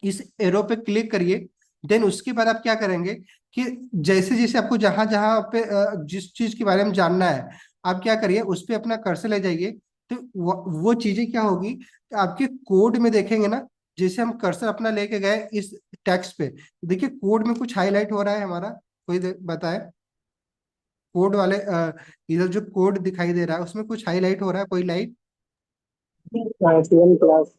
इस एरो पे क्लिक करिए। देन उसके बाद आप क्या करेंगे कि जैसे जैसे आपको जहां जहां पे जिस चीज के बारे में जानना है, आप क्या करिए, उस पे अपना कर्सर ले जाइए। तो वो चीजें क्या होगी, कि आपके कोड में देखेंगे ना, जैसे हम कर्सर अपना लेके गए इस टेक्स्ट पे, देखिए कोड में कुछ हाईलाइट हो रहा है हमारा, कोई बताए। कोड वाले इधर जो कोड दिखाई दे रहा है उसमें कुछ हाईलाइट हो रहा है, कोई light? H1 class.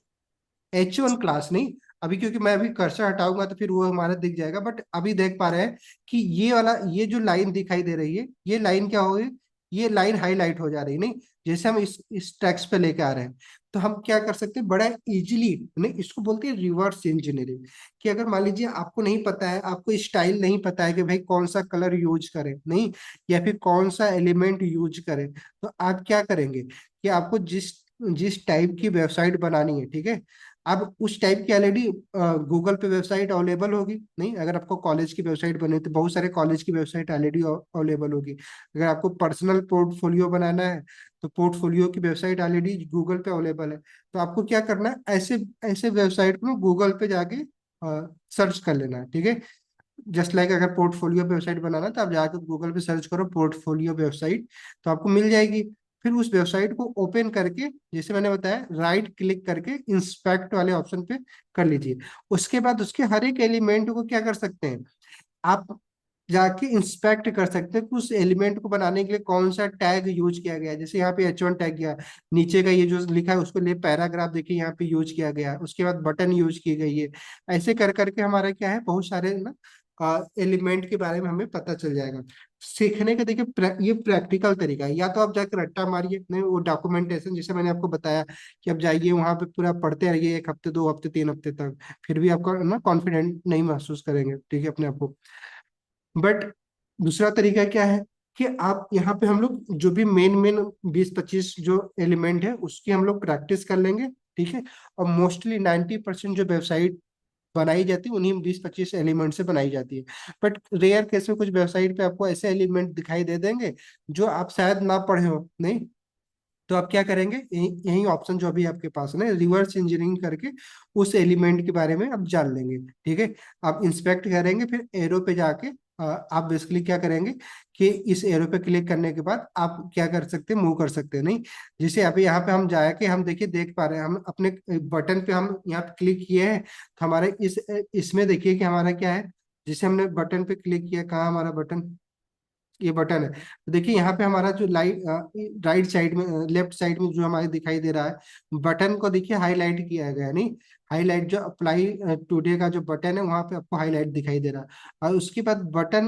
H1 class नहीं, अभी क्योंकि मैं अभी कर्सर हटाऊंगा तो फिर वो हमारा दिख जाएगा। बट अभी देख पा रहे हैं कि ये वाला, ये जो लाइन दिखाई दे रही है, ये लाइन क्या होगी, ये लाइन हाईलाइट हो जा रही है नहीं, जैसे हम इस टेक्स्ट पे लेके आ रहे हैं। तो हम क्या कर सकते हैं बड़ा इजीली, नहीं इसको बोलते हैं रिवर्स इंजीनियरिंग, कि अगर मान लीजिए आपको नहीं पता है, आपको स्टाइल नहीं पता है कि भाई कौन सा कलर यूज करें, नहीं, या फिर कौन सा एलिमेंट यूज करें, तो आप क्या करेंगे कि आपको जिस जिस टाइप की वेबसाइट बनानी है, ठीक है, अब उस टाइप की ऑलरेडी गूगल पे वेबसाइट अवेलेबल होगी नहीं, अगर आपको कॉलेज की वेबसाइट बने तो बहुत सारे कॉलेज की वेबसाइट ऑलरेडी अवेलेबल होगी। अगर आपको पर्सनल पोर्टफोलियो बनाना है तो पोर्टफोलियो की वेबसाइट ऑलरेडी गूगल पे अवेलेबल है। तो आपको क्या करना है, ऐसे ऐसे वेबसाइट को गूगल पे जाके सर्च कर लेना है। ठीक है। जस्ट लाइक अगर पोर्टफोलियो पे वेबसाइट बनाना है, तो आप जाकर गूगल पे सर्च करो पोर्टफोलियो वेबसाइट, तो आपको मिल जाएगी। फिर उस वेबसाइट को ओपन करके, जैसे मैंने बताया, राइट क्लिक करके इंस्पेक्ट वाले ऑप्शन पे कर लीजिए। उसके बाद उसके हर एक एलिमेंट को क्या कर सकते हैं, आप जाके इंस्पेक्ट कर सकते हैं कि उस एलिमेंट को बनाने के लिए कौन सा टैग यूज किया गया है। जैसे यहाँ पे H1 टैग किया, नीचे का ये जो लिखा है उसको ले पैराग्राफ देखिए यहाँ पे यूज किया गया है, उसके बाद बटन यूज की गई है। ऐसे कर करके हमारा क्या है, बहुत सारे ना एलिमेंट के बारे में हमें पता चल जाएगा। सीखने का देखिए ये प्रैक्टिकल तरीका है, या तो आप जाकर रट्टा मारिए, नहीं वो डॉक्यूमेंटेशन जैसे मैंने आपको बताया कि आप जाइए वहां पे पूरा पढ़ते रहिए 1 हफ्ते 2 हफ्ते 3 हफ्ते तक, फिर भी आपको ना कॉन्फिडेंट नहीं महसूस करेंगे, ठीक है, अपने आप को। बट दूसरा तरीका क्या है कि आप यहाँ पे हम लोग जो भी मेन मेन 20-25 जो एलिमेंट है उसकी हम लोग प्रैक्टिस कर लेंगे। ठीक है। और मोस्टली 90% जो वेबसाइट बनाई जाती है उन्हीं 20-25 एलिमेंट से बनाई जाती है। बट रेयर केस में कुछ वेबसाइट पे आपको ऐसे एलिमेंट दिखाई दे देंगे जो आप शायद ना पढ़े हो, नहीं, तो आप क्या करेंगे, यही ऑप्शन जो अभी आपके पास है ना, रिवर्स इंजीनियरिंग करके उस एलिमेंट के बारे में आप जान लेंगे। ठीक है। आप इंस्पेक्ट करेंगे, फिर एरो पे जाके आप बेसिकली क्या करेंगे कि इस एरो पे क्लिक करने के बाद आप क्या कर सकते हैं, मूव कर सकते हैं नहीं। जैसे अभी यहाँ पे हम जाके हम देखिए देख पा रहे हैं, हम अपने बटन पे हम यहाँ पे क्लिक किए हैं, तो हमारे इसमें देखिए कि हमारा क्या है, जैसे हमने बटन पे क्लिक किया, कहाँ हमारा बटन, ये बटन है, तो देखिए यहाँ पे हमारा जो राइट साइड में, लेफ्ट साइड में जो हमारे दिखाई दे रहा है बटन को, देखिए हाईलाइट किया गया है नहीं, हाईलाइट जो अप्लाई टुडे का जो बटन है वहां पे आपको हाईलाइट दिखाई दे रहा है। और उसके बाद बटन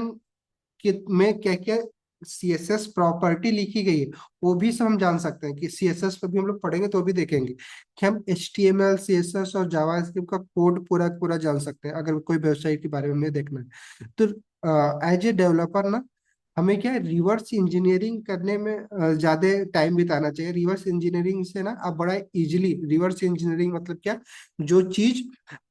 के में क्या क्या CSS प्रॉपर्टी लिखी गई है, वो भी सब हम जान सकते हैं कि CSS पर भी हम लोग पढ़ेंगे तो भी देखेंगे कि हम HTML CSS और जावास्क्रिप्ट का कोड पूरा पूरा जान सकते हैं अगर कोई वेबसाइट के बारे में हमें देखना है। तो एज ए डेवलपर ना, हमें क्या है, रिवर्स इंजीनियरिंग करने में ज्यादा टाइम बिताना चाहिए। रिवर्स इंजीनियरिंग से ना आप बड़ा इजीली, रिवर्स इंजीनियरिंग मतलब क्या, जो चीज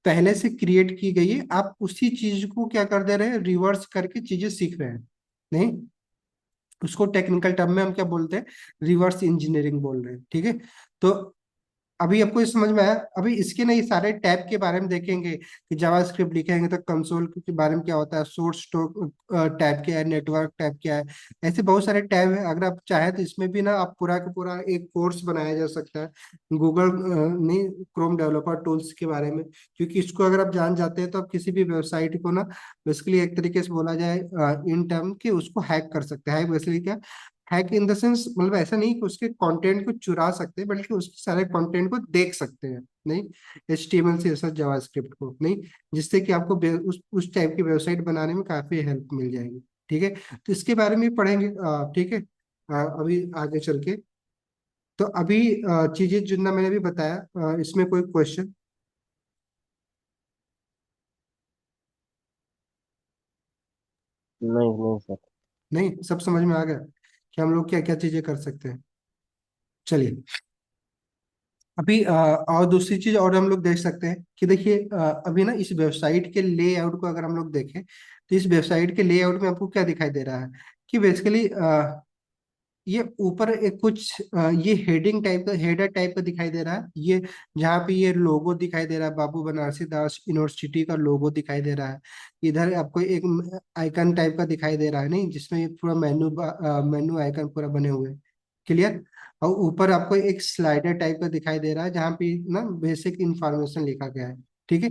पहले से क्रिएट की गई है आप उसी चीज को क्या कर दे रहे हैं, रिवर्स करके चीजें सीख रहे हैं नहीं। उसको टेक्निकल टर्म में हम क्या बोलते हैं, रिवर्स इंजीनियरिंग बोल रहे हैं। ठीक है, तो अभी आपको ये समझ में आया। अभी इसके ना ये सारे टैब के बारे में देखेंगे कि जावास्क्रिप्ट लिखेंगे तो कंसोल के बारे में क्या होता है, सोर्स टैब क्या है, नेटवर्क टैब क्या है, ऐसे बहुत सारे टैब है। अगर आप चाहें तो इसमें भी ना आप पूरा का पूरा एक कोर्स बनाया जा सकता है गूगल नहीं क्रोम डेवलपर टूल्स के बारे में। क्योंकि इसको अगर आप जान जाते हैं तो आप किसी भी वेबसाइट को ना बेसिकली एक तरीके से बोला जाए इन टर्म कि उसको हैक कर सकते हैं। हैक बेसिकली क्या, हैक इन द सेंस मतलब ऐसा नहीं कि उसके कंटेंट को चुरा सकते हैं, बल्कि उसके सारे कंटेंट को देख सकते हैं। नहीं, HTML CSS जावास्क्रिप्ट को नहीं, जिससे कि आपको उस टाइप की वेबसाइट बनाने में काफी हेल्प मिल जाएगी। ठीक है, तो इसके बारे में पढ़ेंगे। ठीक है, अभी आगे चल के तो अभी चीजें जितना मैंने भी बताया, इसमें कोई क्वेश्चन? नहीं नहीं सर। नहीं, सब समझ में आ गया कि हम लोग क्या क्या चीजें कर सकते हैं। चलिए, अभी और दूसरी चीज और हम लोग देख सकते हैं कि देखिए अभी ना इस वेबसाइट के लेआउट को अगर हम लोग देखें तो इस वेबसाइट के लेआउट में आपको क्या दिखाई दे रहा है कि बेसिकली ये ऊपर एक कुछ ये हेडिंग टाइप का, हेडर टाइप का दिखाई दे रहा है। ये जहाँ पे ये लोगो दिखाई दे रहा है, बाबू बनारसी दास यूनिवर्सिटी का लोगो दिखाई दे रहा है। इधर आपको एक आइकन टाइप का दिखाई दे रहा है, नहीं, जिसमें ये पूरा मेन्यू आइकन पूरा बने हुए हैं। क्लियर? और ऊपर आपको एक स्लाइडर टाइप का दिखाई दे रहा है जहाँ पे ना बेसिक इंफॉर्मेशन लिखा गया है। ठीक है,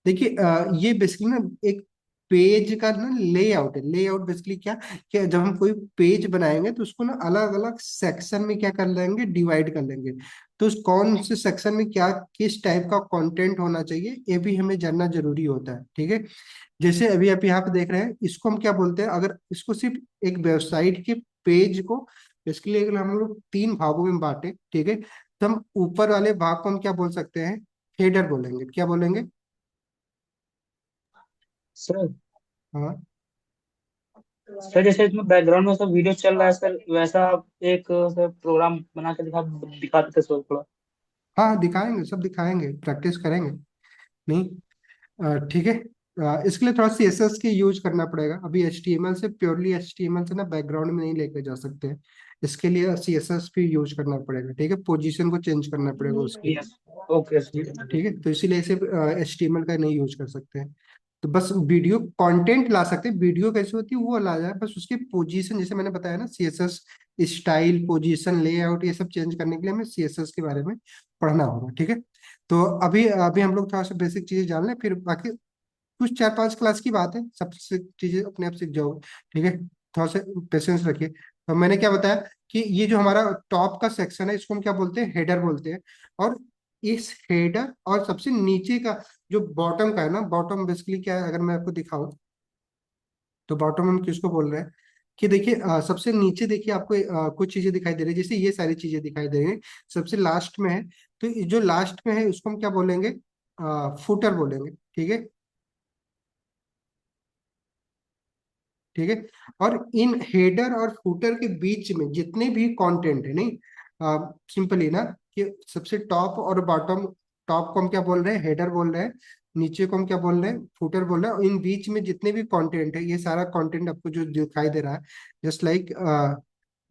देखिए ये बेसिकली ना एक पेज का ना लेआउट है। लेआउट बेसिकली क्या, कि जब हम कोई पेज बनाएंगे तो उसको ना अलग अलग सेक्शन में क्या कर लेंगे, डिवाइड कर लेंगे। तो उस कौन से सेक्शन में क्या किस टाइप का कंटेंट होना चाहिए ये भी हमें जानना जरूरी होता है। ठीक है, जैसे अभी आप यहाँ पे देख रहे हैं, इसको हम क्या बोलते हैं, अगर इसको सिर्फ एक वेबसाइट के पेज को बेसिकली अगर हम लोग तीन भागों में बांटे, ठीक है, तो हम ऊपर वाले भाग को हम क्या बोल सकते हैं, हेडर बोलेंगे। क्या बोलेंगे? सर हाँ सर जैसे इसमें बैकग्राउंड में सब वीडियो चल रहा है सर, वैसा आप एक सर प्रोग्राम बना के दिखा देते सर थोड़ा। हाँ, दिखाएंगे, सब दिखाएंगे, प्रैक्टिस करेंगे। नहीं, ठीक है, इसके लिए थोड़ा CSS की यूज करना पड़ेगा। अभी HTML से प्योरली HTML से ना बैकग्राउंड में नहीं लेके जा सकते हैं। इसके लिए CSS भी यूज करना पड़ेगा। ठीक है, पोजीशन को चेंज करना पड़ेगा उसकी। Yes, okay sir. ठीक है, तो इसीलिए इसे HTML का नहीं यूज कर सकते हैं। तो बस वीडियो कंटेंट ला सकते हैं। वीडियो कैसे होती है वो ला जाए, बस उसके पोजीशन जैसे मैंने बताया ना, CSS स्टाइल, पोजीशन, लेआउट, ये सब चेंज करने के लिए हमें CSS के बारे में पढ़ना होगा। ठीक है, तो अभी अभी हम लोग थोड़ा सा बेसिक चीजें जान लें, फिर बाकी कुछ 4-5 क्लास की बात है, सब चीजें अपने आप सीख जाओगे। ठीक है, थोड़ा सा पेशेंस रखिए। तो मैंने क्या बताया कि ये जो हमारा टॉप का सेक्शन है इसको हम क्या बोलते हैं, हेडर बोलते हैं। और इस हेडर और सबसे नीचे का जो बॉटम का है ना, बॉटम बेसिकली क्या है, अगर मैं आपको दिखाऊं तो बॉटम हम किसको बोल रहे हैं कि देखिए सबसे नीचे देखिए आपको कुछ चीजें दिखाई दे रही है, जैसे ये सारी चीजें दिखाई दे रही है, सबसे लास्ट में है। तो ये जो लास्ट में है उसको हम क्या बोलेंगे, फुटर बोलेंगे। ठीक है, ठीक है, और इन हेडर और फुटर के बीच में जितने भी कंटेंट है, नहीं, सिंपली ना कि सबसे टॉप और बॉटम, टॉप को हम क्या बोल रहे हैं, हेडर बोल रहे हैं, नीचे को हम क्या बोल रहे हैं, फुटर बोल रहे हैं, और इन बीच में जितने भी कंटेंट है, ये सारा कंटेंट आपको जो दिखाई दे रहा है, जस्ट लाइक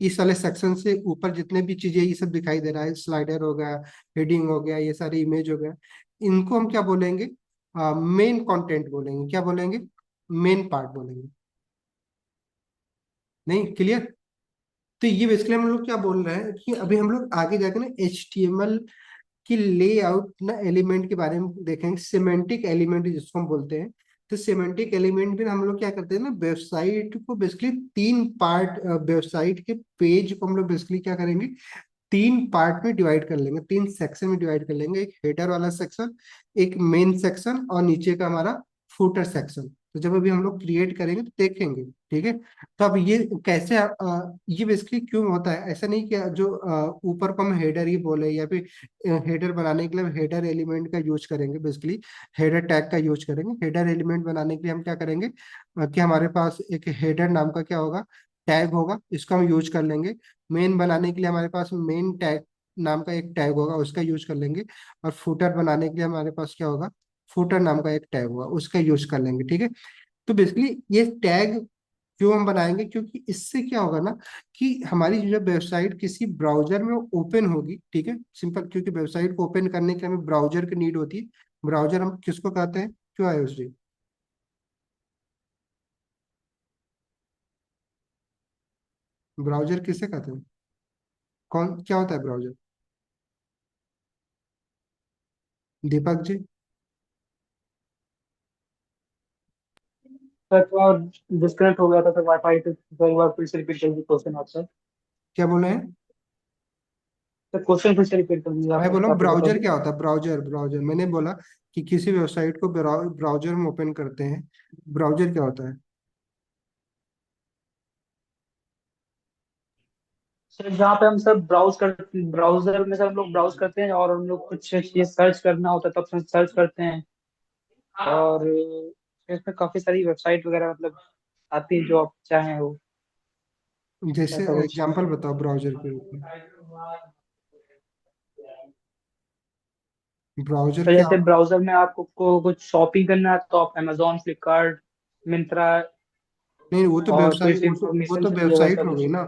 इस वाले सेक्शन से ऊपर जितने भी चीजें ये सब दिखाई दे रहा है, स्लाइडर हो गया, हेडिंग हो गया, ये सारी इमेज हो गया, इनको हम क्या बोलेंगे, मेन कंटेंट बोलेंगे। क्या बोलेंगे, मेन पार्ट बोलेंगे। नहीं, क्लियर? तो ये बेसिकली हम लोग क्या बोल रहे हैं कि अभी हम लोग आगे जाकर ना HTML की लेआउट ना एलिमेंट के बारे में देखेंगे, सिमेंटिक एलिमेंट जिसको हम बोलते हैं। तो सिमेंटिक एलिमेंट में हम लोग क्या करते हैं ना, वेबसाइट को बेसिकली तीन पार्ट, वेबसाइट के पेज को हम लोग बेसिकली क्या करेंगे, तीन पार्ट में डिवाइड कर लेंगे, तीन सेक्शन में डिवाइड कर लेंगे। एक हेडर वाला सेक्शन, एक मेन सेक्शन, और नीचे का हमारा फुटर सेक्शन। तो जब अभी हम लोग क्रिएट करेंगे तो देखेंगे। ठीक है, तो अब ये कैसे ये बेसिकली क्यों होता है, ऐसा नहीं कि जो ऊपर को हम हेडर ही बोले या फिर हेडर बनाने के लिए हेडर एलिमेंट का यूज करेंगे, बेसिकली हेडर टैग का यूज करेंगे। हेडर एलिमेंट बनाने के लिए हम क्या करेंगे कि हमारे पास एक हेडर नाम का क्या होगा, टैग होगा, इसको हम यूज कर लेंगे। मेन बनाने के लिए हमारे पास मेन टैग नाम का एक टैग होगा, उसका यूज कर लेंगे। और फुटर बनाने के लिए हमारे पास क्या होगा, फुटर नाम का एक टैग होगा, उसका यूज कर लेंगे। ठीक है, तो बेसिकली ये टैग क्यों हम बनाएंगे? क्योंकि इससे क्या होगा ना कि हमारी जो वेबसाइट किसी ब्राउजर में ओपन होगी, ठीक है, सिंपल, क्योंकि वेबसाइट को ओपन करने के लिए हमें ब्राउजर की नीड होती है। ब्राउजर हम किसको कहते हैं? क्यों आयुष जी? ब्राउजर किसे कहते हैं? कौन, क्या होता है ब्राउजर? दीपक जी? सर थोड़ा डिस्कनेक्ट हो गया था, सर वाईफाई से, तो एक बार फिर से रिपीट कर दीजिए क्वेश्चन आपसे। क्या बोले हैं? सर क्वेश्चन फिर से रिपीट कर दीजिए, मैं आप बोला क्या पूछा था ब्राउजर अभी? क्या होता है? ब्राउजर, ब्राउजर मैंने बोला कि किसी वेबसाइट को ब्राउजर में ओपन करते हैं। ब्राउजर क्या होता है? सर जहाँ पे हम सब ब्राउजर में सर हम लोग ब्राउज करते हैं, और हम लोग कुछ चीज सर्च करना होता है तब हम सर्च करते हैं। और इसमें काफी सारी वेबसाइट वगैरह मतलब आती है जो आप चाहें वो, जैसे ऐसा कुछ। एग्जांपल बताओ ब्राउजर के रूप में। ब्राउजर तो क्या? जैसे ब्राउजर में आपको कुछ शॉपिंग करना है तो आप Amazon, फ्लिपकार्ट, मिंत्रा, नहीं, वो तो और वेबसाइट, कुछ वो इंफॉर्मेशन तो चाहिए वेबसाइट वैसा हो गई कुछ। ना।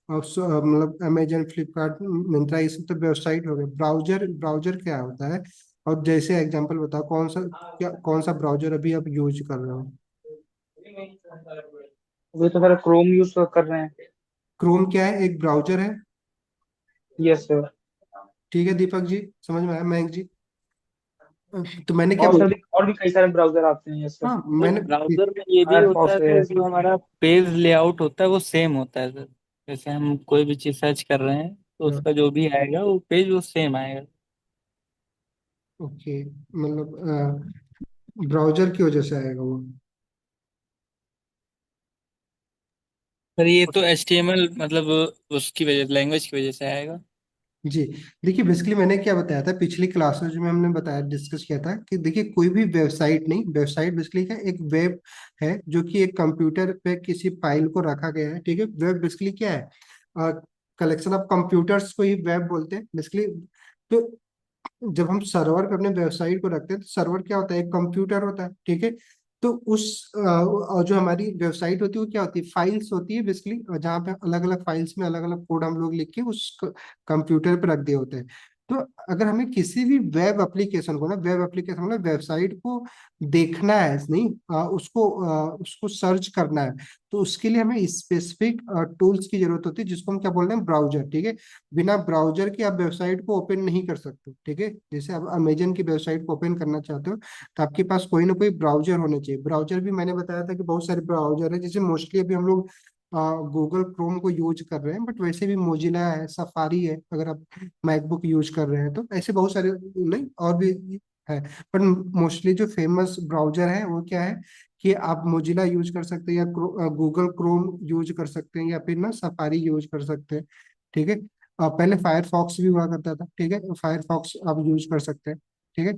मतलब अमेजन, फ्लिपकार्ट, मिंत्रा, ये सब तो वेबसाइट हो गए। ब्राउजर, ब्राउजर क्या होता है? और जैसे एग्जांपल बताओ, कौन सा, क्या, कौन सा ब्राउजर अभी आप यूज कर रहे हो? अभी तो सर क्रोम यूज कर रहे हैं। क्रोम क्या है? एक ब्राउजर है। Yes sir. ठीक है दीपक जी, समझ में आया? मयंक जी? तो मैंने क्या और बोला? सर और भी कई सारे ब्राउजर आते हैं। Yes sir. हाँ सर मैंने, ब्राउजर में ये भी होता फायरफॉक्स है है। सर, जो हमारा पेज लेआउट होता है वो सेम होता है सर। जैसे हम कोई भी चीज सर्च कर रहे हैं तो उसका जो भी आएगा वो पेज वो सेम आएगा। ओके, मतलब ब्राउजर की वजह से आएगा वो। सर ये तो HTML मतलब उसकी वजह, लैंग्वेज की वजह से आएगा। जी, देखिए बेसिकली मैंने क्या बताया था पिछली क्लासेज में, हमने बताया, डिस्कस किया था कि देखिए कोई भी वेबसाइट नहीं, वेबसाइट बेसिकली क्या, एक वेब है जो कि एक कंप्यूटर पे किसी फाइल को रखा गया है, ठीक है। वेब बेसिकली क्या है? कलेक्शन ऑफ कंप्यूटर्स को ही वेब बोलते हैं बेसिकली। तो जब हम सर्वर पे अपने वेबसाइट को रखते हैं तो सर्वर क्या होता है? एक कंप्यूटर होता है, ठीक है। तो और जो हमारी वेबसाइट होती है वो क्या होती है? फाइल्स होती है बेसिकली, जहाँ पे अलग अलग फाइल्स में अलग अलग कोड हम लोग लिख के उस कंप्यूटर पे रख दिए होते हैं। तो अगर हमें किसी भी वेब एप्लीकेशन को ना, वेब एप्लीकेशन मतलब वेबसाइट को देखना है, नहीं उसको सर्च करना है, तो उसके लिए हमें स्पेसिफिक टूल्स की जरूरत होती है, जिसको हम क्या बोलते हैं? ब्राउजर, ठीक है। बिना ब्राउजर के आप वेबसाइट को ओपन नहीं कर सकते, ठीक है। जैसे आप अमेजन की वेबसाइट को ओपन करना चाहते हो तो आपके पास कोई ना कोई ब्राउजर होना चाहिए। ब्राउजर भी मैंने बताया था कि बहुत सारे ब्राउजर है, जैसे मोस्टली अभी हम लोग गूगल क्रोम को यूज कर रहे हैं, बट वैसे भी मोजिला है, सफारी है, अगर आप मैकबुक यूज कर रहे हैं तो ऐसे बहुत सारे, नहीं और भी है। पर मोस्टली जो फेमस ब्राउजर है वो क्या है कि आप मोजिला यूज कर सकते हैं, या गूगल क्रोम यूज कर सकते हैं, या फिर ना सफारी यूज कर सकते हैं, ठीक है। पहले फायरफॉक्स भी हुआ करता था, ठीक है, फायरफॉक्स आप यूज कर सकते हैं, ठीक है।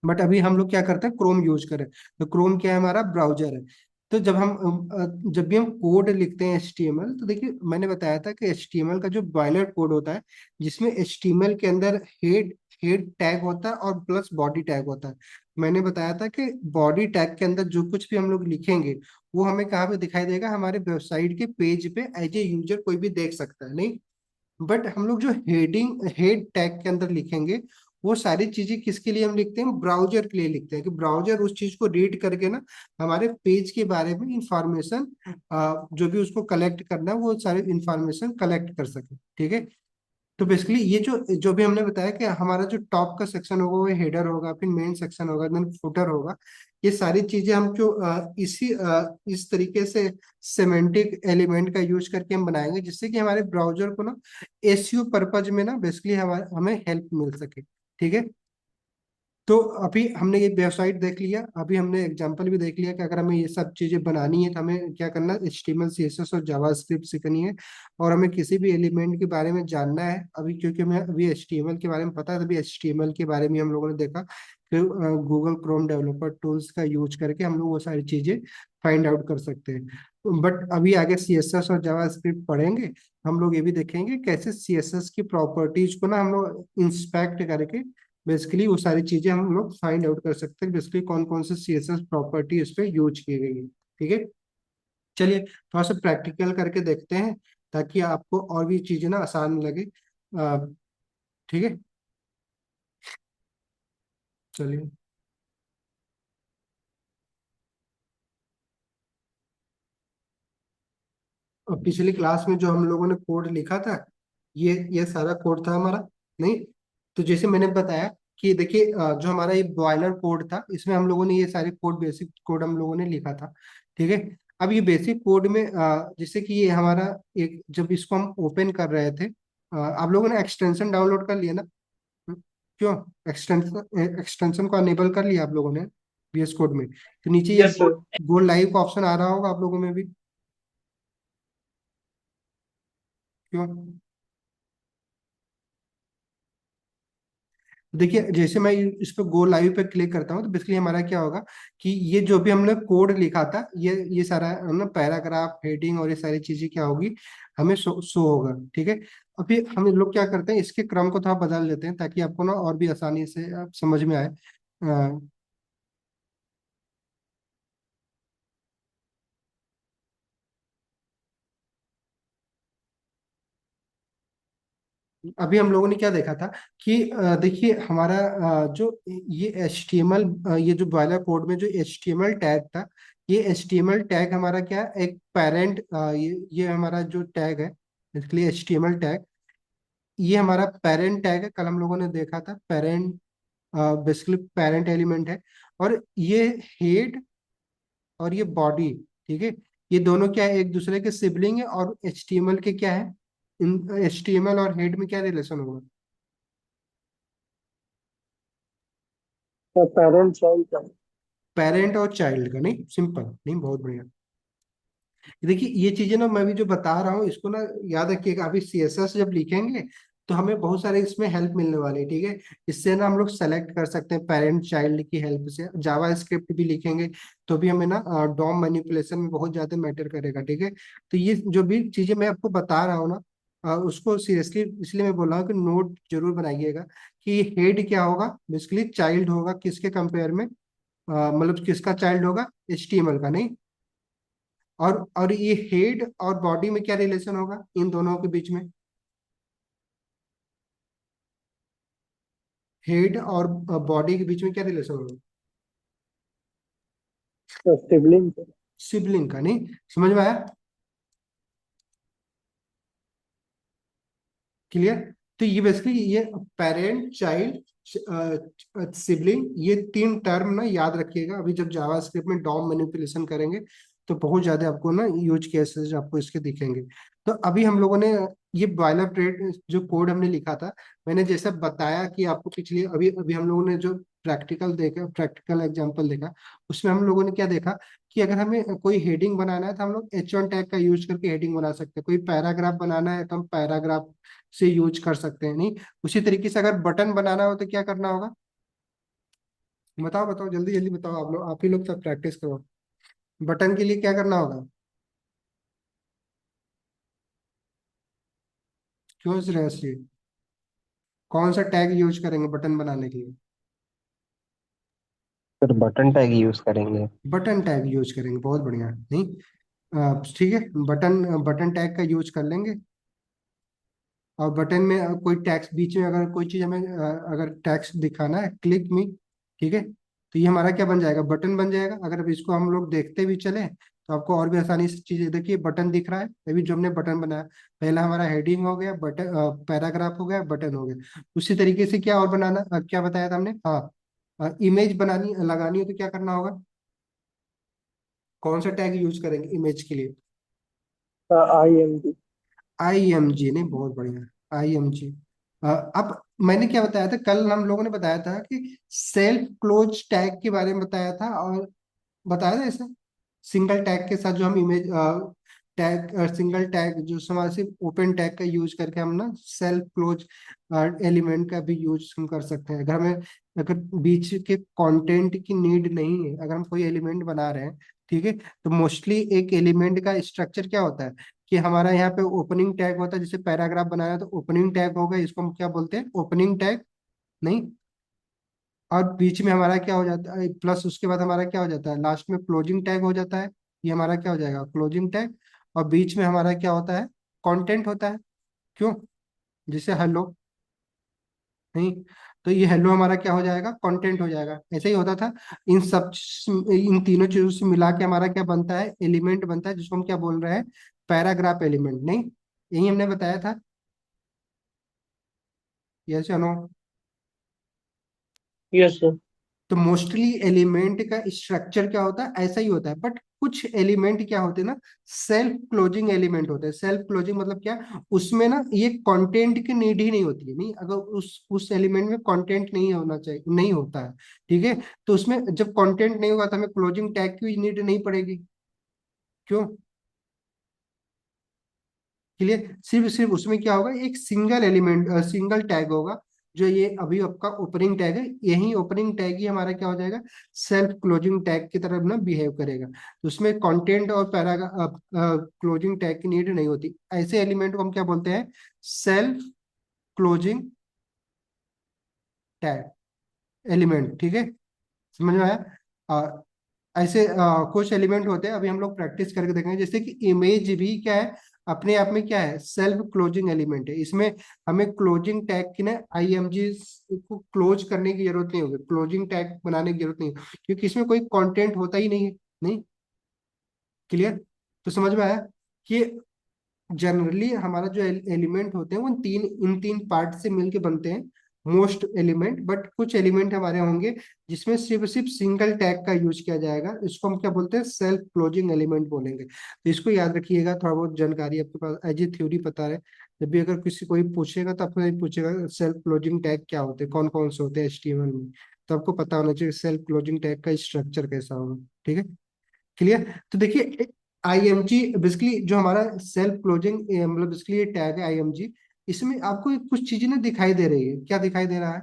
बट अभी हम लोग क्या करते हैं? क्रोम यूज करें। तो क्रोम क्या है? हमारा ब्राउजर है। तो जब भी हम कोड लिखते हैं HTML, तो देखिए मैंने बताया था कि HTML का जो बॉयलर कोड होता है, जिसमें HTML के अंदर हेड हेड टैग होता है और प्लस बॉडी टैग होता है। मैंने बताया था कि बॉडी टैग के अंदर जो कुछ भी हम लोग लिखेंगे वो हमें कहाँ पे दिखाई देगा? हमारे वेबसाइट के पेज पे एज ए यूजर कोई भी देख सकता है, नहीं। बट हम लोग जो हेड टैग के अंदर लिखेंगे, वो सारी चीजें किसके लिए हम लिखते हैं? ब्राउजर के लिए लिखते हैं, कि ब्राउजर उस चीज को रीड करके ना हमारे पेज के बारे में इंफॉर्मेशन, जो भी उसको कलेक्ट करना है वो सारी इंफॉर्मेशन कलेक्ट कर सके, ठीक है। तो बेसिकली ये जो जो भी हमने बताया कि हमारा जो टॉप का सेक्शन होगा वो हेडर होगा, फिर मेन सेक्शन होगा, देन फुटर होगा। ये सारी चीजें हम जो इस तरीके से सेमेंटिक एलिमेंट का यूज करके हम बनाएंगे, जिससे कि हमारे ब्राउजर को ना SEO पर्पज में ना बेसिकली हमें हेल्प मिल सके, ठीक है। तो अभी हमने ये वेबसाइट देख लिया, अभी हमने एग्जांपल भी देख लिया कि अगर हमें ये सब चीजें बनानी है तो हमें क्या करना है? HTML, CSS और जावास्क्रिप्ट सीखनी है। और हमें किसी भी एलिमेंट के बारे में जानना है अभी, क्योंकि हमें अभी HTML के बारे में पता है, तभी HTML के बारे में हम लोगों ने देखा कि गूगल क्रोम डेवलपर टूल्स का यूज करके हम लोग वो सारी चीजें फाइंड आउट कर सकते हैं। बट अभी आगे CSS और जावास्क्रिप्ट पढ़ेंगे, हम लोग ये भी देखेंगे कैसे CSS की प्रॉपर्टीज को ना हम लोग इंस्पेक्ट करके बेसिकली वो सारी चीजें हम लोग फाइंड आउट कर सकते हैं, बेसिकली कौन कौन से CSS प्रॉपर्टी इस पे यूज की गई है, ठीक है। चलिए थोड़ा सा प्रैक्टिकल करके देखते हैं, ताकि आपको और भी चीजें ना आसान लगे। अ, ठीक है, चलिए। और पिछली क्लास में जो हम लोगों ने कोड लिखा था, ये सारा कोड था हमारा, नहीं? तो जैसे मैंने बताया कि देखिए, जो हमारा ये बॉयलर कोड था, इसमें हम लोगों ने ये सारे कोड, बेसिक कोड हम लोगों ने लिखा था। ठीक है। अब ये बेसिक कोड में जैसे कि ये हमारा एक, जब इसको हम ओपन कर रहे थे, आप लोगों ने एक्सटेंशन डाउनलोड कर लिया ना? क्यों? एक्सटेंशन एक्सटेंशन को अनेबल कर लिया आप लोगों ने VS कोड में? तो नीचे ये यस सर। गो लाइव का ऑप्शन आ रहा होगा आप लोगों में भी। क्यों? देखिए, जैसे मैं इस पे गो लाइव पे क्लिक करता हूँ, तो बेसिकली हमारा क्या होगा कि ये जो भी हमने कोड लिखा था, ये सारा ना पैराग्राफ, हेडिंग और ये सारी चीजें क्या होगी, हमें शो होगा। ठीक है। अभी हम लोग क्या करते हैं, इसके क्रम को थोड़ा बदल देते हैं, ताकि आपको ना और भी आसानी से आप समझ में आए। अभी हम लोगों ने क्या देखा था कि देखिए हमारा जो ये HTML, ये जो बॉयलर कोड में जो HTML टैग था, ये HTML टैग हमारा क्या है, एक पेरेंट, ये हमारा जो टैग है, इसलिए HTML टैग, ये हमारा पेरेंट टैग है। कल हम लोगों ने देखा था पेरेंट, बेसिकली पेरेंट एलिमेंट है। और ये हेड और ये बॉडी, ठीक है, ये दोनों क्या है, एक दूसरे के सिबलिंग है। और HTML के क्या है, इन HTML और हेड में क्या रिलेशन होगा? पेरेंट चाइल्ड का। पेरेंट और चाइल्ड का, नहीं? सिंपल, नहीं? बहुत बढ़िया। देखिए ये चीजें ना मैं भी जो बता रहा हूँ, इसको ना याद रखिएगा। अभी CSS जब लिखेंगे तो हमें बहुत सारे इसमें हेल्प मिलने वाली है। ठीक है। इससे ना हम लोग सेलेक्ट कर सकते हैं पेरेंट चाइल्ड की हेल्प से। जावा स्क्रिप्ट भी लिखेंगे तो भी हमें ना डॉम मैनिपुलेशन में बहुत ज्यादा मैटर करेगा। ठीक है। तो ये जो भी चीजें मैं आपको बता रहा हूँ ना, उसको सीरियसली इसलिए मैं बोल रहा हूँ कि नोट जरूर बनाइएगा कि हेड क्या होगा, बेसिकली चाइल्ड होगा किसके कंपेयर में, मतलब किसका चाइल्ड होगा, HTML का, नहीं? और ये हेड और बॉडी में क्या रिलेशन होगा इन दोनों के बीच में? हेड और बॉडी के बीच में क्या रिलेशन होगा? सिबलिंग। सिबलिंग का, नहीं? समझ में आया? क्लियर? तो ये बेसिकली ये पेरेंट, चाइल्ड, सिबलिंग, ये तीन टर्म ना याद रखिएगा। अभी जब जावास्क्रिप्ट में डॉम मैनिपुलेशन करेंगे तो बहुत ज्यादा आपको ना यूज केसेस आपको इसके दिखेंगे। तो अभी हम लोगों ने ये बॉयलर प्लेट जो कोड हमने लिखा था, मैंने जैसा बताया कि आपको पिछली, अभी अभी हम लोगों ने जो प्रैक्टिकल देखा, प्रैक्टिकल एग्जांपल देखा, उसमें हम लोगों ने क्या देखा कि अगर हमें कोई हेडिंग बनाना है तो हम लोग H1 टैग का यूज करके हेडिंग बना सकते हैं। कोई पैराग्राफ बनाना है तो हम पैराग्राफ से यूज कर सकते हैं, नहीं? उसी तरीके से अगर बटन बनाना हो तो क्या करना होगा? बताओ बताओ, जल्दी जल्दी बताओ। आप लोग, आप ही लोग सब प्रैक्टिस करो। बटन के लिए क्या करना होगा? क्यों श्रेयस जी, कौन सा टैग यूज करेंगे बटन बनाने के लिए? फिर बटन टैग यूज करेंगे। बटन टैग यूज करेंगे, बहुत बढ़िया, नहीं? ठीक है, बटन बटन टैग का यूज कर लेंगे। और बटन में कोई टैक्स बीच में, अगर कोई चीज हमें अगर टैक्स दिखाना है, क्लिक मी, ठीक है, तो ये हमारा क्या बन जाएगा, बटन बन जाएगा। अगर अब इसको हम लोग देखते भी चले तो आपको और भी आसानी से चीजें, देखिए बटन दिख रहा है, अभी जो हमने बटन बनाया, पहला हमारा हेडिंग हो गया, बटन पैराग्राफ हो गया, बटन हो गया। उसी तरीके से क्या और बनाना, क्या बताया था हमने? हाँ, इमेज बनानी लगानी है तो क्या करना होगा? कौन सा टैग यूज करेंगे इमेज के लिए? IMG। IMG, नहीं? बहुत बढ़िया, IMG। अब मैंने क्या बताया था, कल हम लोगों ने बताया था कि सेल्फ क्लोज टैग के बारे में बताया था, और बताया था ऐसा सिंगल टैग के साथ जो हम इमेज टैग, सिंगल टैग जो हमारे सिर्फ ओपन टैग का यूज करके हम ना सेल्फ क्लोज एलिमेंट का भी यूज हम कर सकते हैं। अगर हमें, अगर बीच के कंटेंट की नीड नहीं है, अगर हम कोई एलिमेंट बना रहे हैं, ठीक है, तो मोस्टली एक एलिमेंट का स्ट्रक्चर क्या होता है कि हमारा यहाँ पे ओपनिंग टैग होता है। जैसे पैराग्राफ बनाया तो ओपनिंग टैग होगा, इसको हम क्या बोलते हैं, ओपनिंग टैग, नहीं? और बीच में हमारा क्या हो जाता है, प्लस उसके बाद हमारा क्या हो जाता है, लास्ट में क्लोजिंग टैग हो जाता है। ये हमारा क्या हो जाएगा, क्लोजिंग टैग। और बीच में हमारा क्या होता है, कंटेंट होता है। क्यों, जैसे हेलो, नहीं, तो ये हेलो हमारा क्या हो जाएगा, कंटेंट हो जाएगा। ऐसे ही होता था। इन सब, इन तीनों चीजों से मिला के हमारा क्या बनता है, एलिमेंट बनता है, जिसको हम क्या बोल रहे हैं, पैराग्राफ एलिमेंट। नहीं, यही हमने बताया था। यस या नो? Yes sir. तो मोस्टली एलिमेंट का स्ट्रक्चर क्या होता है, ऐसा ही होता है। बट कुछ एलिमेंट क्या होते हैं ना, सेल्फ क्लोजिंग एलिमेंट होते हैं। सेल्फ क्लोजिंग मतलब क्या, उसमें ना ये कंटेंट की नीड ही नहीं होती है। नहीं, अगर उस एलिमेंट में कंटेंट नहीं होना चाहिए, नहीं होता है, ठीक है, तो उसमें जब कंटेंट नहीं होगा तो हमें क्लोजिंग टैग की नीड नहीं पड़ेगी। क्यों, क्लियर? सिर्फ सिर्फ उसमें क्या होगा, एक सिंगल एलिमेंट, सिंगल टैग होगा, जो ये अभी आपका ओपनिंग टैग है। यही ओपनिंग टैग ही हमारा क्या हो जाएगा, सेल्फ क्लोजिंग टैग की तरफ ना बिहेव करेगा। तो उसमें कंटेंट और क्लोजिंग टैग की नीड नहीं होती। ऐसे एलिमेंट को हम क्या बोलते हैं, सेल्फ क्लोजिंग टैग एलिमेंट। ठीक है, समझ में आया? अ, ऐसे कुछ एलिमेंट होते हैं, अभी हम लोग प्रैक्टिस करके देखेंगे। जैसे कि इमेज भी क्या है, अपने आप में क्या है, सेल्फ क्लोजिंग एलिमेंट है। इसमें हमें क्लोजिंग टैग की ना आईएमजी को क्लोज करने की जरूरत नहीं होगी, क्लोजिंग टैग बनाने की जरूरत नहीं है, क्योंकि इसमें कोई कंटेंट होता ही नहीं है। नहीं, क्लियर? तो समझ में आया कि जनरली हमारा जो एलिमेंट होते हैं वो इन तीन पार्ट से मिलके बनते हैं, मोस्ट एलिमेंट। बट कुछ एलिमेंट हमारे होंगे जिसमें सिर्फ सिर्फ सिंगल टैग का यूज किया जाएगा। इसको हम क्या बोलते हैं, सेल्फ क्लोजिंग एलिमेंट बोलेंगे। तो इसको याद रखिएगा, थोड़ा बहुत जानकारी आपके पास एज ए थ्योरी पता है। जब भी अगर किसी कोई पूछेगा तो आपको ये पूछेगा सेल्फ क्लोजिंग टैग क्या होते हैं, कौन कौन से होते हैं एचटीएमएल में, तो आपको पता होना चाहिए सेल्फ क्लोजिंग टैग का स्ट्रक्चर कैसा होगा। ठीक है, क्लियर? तो देखिए, आईएमजी बेसिकली जो हमारा सेल्फ क्लोजिंग, मतलब बेसिकली ये टैग है आईएमजी। इसमें आपको कुछ चीजें ना दिखाई दे रही है, क्या दिखाई दे रहा है?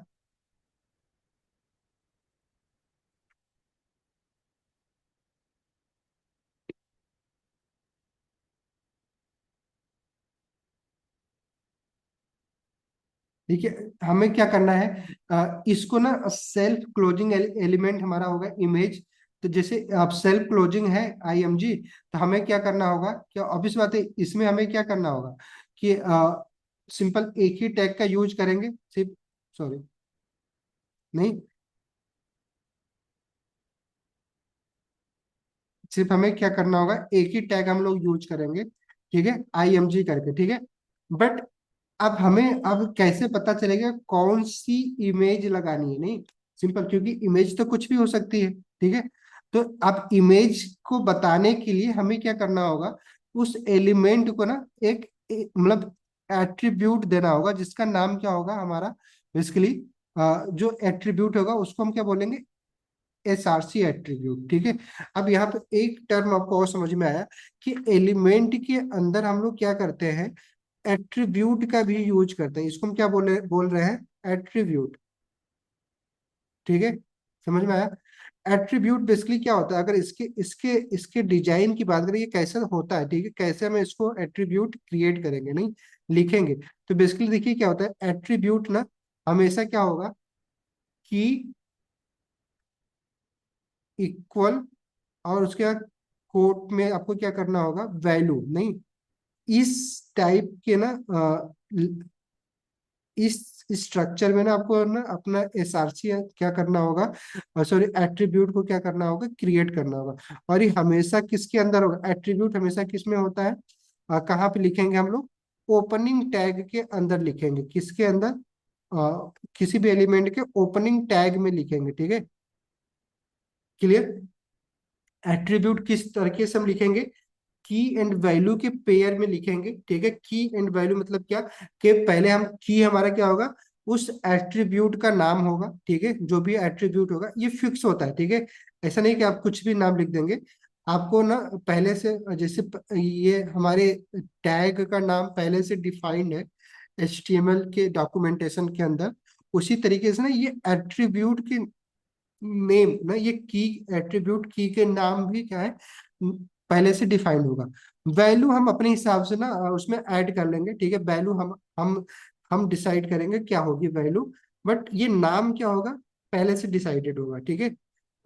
देखिए, हमें क्या करना है, इसको ना सेल्फ क्लोजिंग एलिमेंट हमारा होगा इमेज। तो जैसे आप सेल्फ क्लोजिंग है आईएमजी, तो हमें क्या करना होगा, क्या ऑब्वियस बात है, इसमें हमें क्या करना होगा कि सिंपल एक ही टैग का यूज करेंगे सिर्फ। सॉरी, नहीं, सिर्फ हमें क्या करना होगा, एक ही टैग हम लोग यूज करेंगे, ठीक है, आईएमजी करके। ठीक है, बट अब हमें अब कैसे पता चलेगा कौन सी इमेज लगानी है? नहीं, सिंपल, क्योंकि इमेज तो कुछ भी हो सकती है। ठीक है, तो अब इमेज को बताने के लिए हमें क्या करना होगा, उस एलिमेंट को ना मतलब एट्रीब्यूट देना होगा, जिसका नाम क्या होगा हमारा, बेसिकली जो एट्रीब्यूट होगा उसको हम क्या बोलेंगे, एसआरसी एट्रीब्यूट। ठीक है, अब यहाँ पे एक टर्म आपको और समझ में आया कि एलिमेंट के अंदर हम लोग क्या करते हैं, एट्रीब्यूट का भी यूज करते हैं। इसको हम क्या बोल रहे हैं, एट्रीब्यूट। ठीक है, समझ में आया? एट्रीब्यूट बेसिकली क्या होता है, अगर इसके इसके इसके डिजाइन की बात करें, ये कैसे होता है, ठीक है, कैसे हम इसको एट्रीब्यूट क्रिएट करेंगे, नहीं लिखेंगे। तो बेसिकली देखिए क्या होता है, एट्रीब्यूट ना हमेशा क्या होगा कि इक्वल, और उसके बाद कोट में आपको क्या करना होगा, वैल्यू। नहीं, इस टाइप के ना इस स्ट्रक्चर में ना आपको ना अपना एसआरसी क्या करना होगा, सॉरी, एट्रीब्यूट को क्या करना होगा, क्रिएट करना होगा। और ये हमेशा किसके अंदर होगा, एट्रीब्यूट हमेशा किस में होता है, कहाँ पे लिखेंगे हम लोग, ओपनिंग टैग के अंदर लिखेंगे। किसके अंदर, किसी भी एलिमेंट के ओपनिंग टैग में लिखेंगे। ठीक है, क्लियर? एट्रीब्यूट किस तरीके से हम लिखेंगे, की एंड वैल्यू के पेयर में लिखेंगे। ठीक है, की एंड वैल्यू मतलब क्या, कि पहले हम की हमारा क्या होगा, उस एट्रीब्यूट का नाम होगा। ठीक है, जो भी एट्रीब्यूट होगा ये फिक्स होता है। ठीक है, ऐसा नहीं कि आप कुछ भी नाम लिख देंगे। आपको ना पहले से, जैसे ये हमारे टैग का नाम पहले से डिफाइंड है एचटीएमएल के डॉक्यूमेंटेशन के अंदर, उसी तरीके से ना ये एट्रीब्यूट के नेम ना, ये की, एट्रीब्यूट की के नाम भी क्या है, पहले से डिफाइंड होगा। वैल्यू हम अपने हिसाब से ना उसमें ऐड कर लेंगे। ठीक है, वैल्यू हम डिसाइड करेंगे क्या होगी वैल्यू, बट ये नाम क्या होगा, पहले से डिसाइडेड होगा। ठीक है,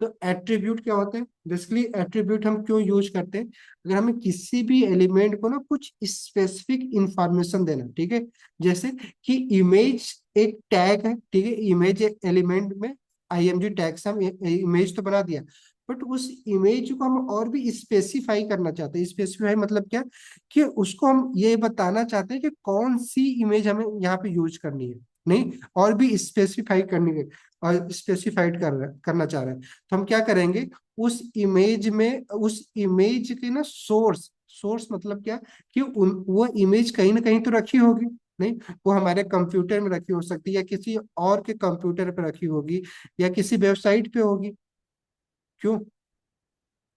तो एट्रीब्यूट क्या होते हैं? बेसिकली एट्रीब्यूट हम क्यों यूज करते हैं? अगर हमें किसी भी एलिमेंट को ना कुछ स्पेसिफिक इंफॉर्मेशन देना, ठीक है, जैसे कि इमेज एक टैग है, ठीक है, इमेज एलिमेंट में आईएमजी टैग से हम इमेज तो बना दिया, बट उस इमेज को हम और भी स्पेसिफाई करना चाहते हैं। स्पेसिफाई मतलब क्या, कि उसको हम ये बताना चाहते हैं कि कौन सी इमेज हमें यहाँ पे यूज करनी है, नहीं, और भी स्पेसिफाई करनी है, और स्पेसिफाइड करना चाह रहे हैं। तो हम क्या करेंगे, उस इमेज के ना सोर्स, सोर्स मतलब क्या, कि वो इमेज कहीं ना कहीं तो रखी होगी, नहीं, वो हमारे कंप्यूटर में रखी हो सकती है, या किसी और के कंप्यूटर पे रखी होगी, या किसी वेबसाइट पे होगी, क्यों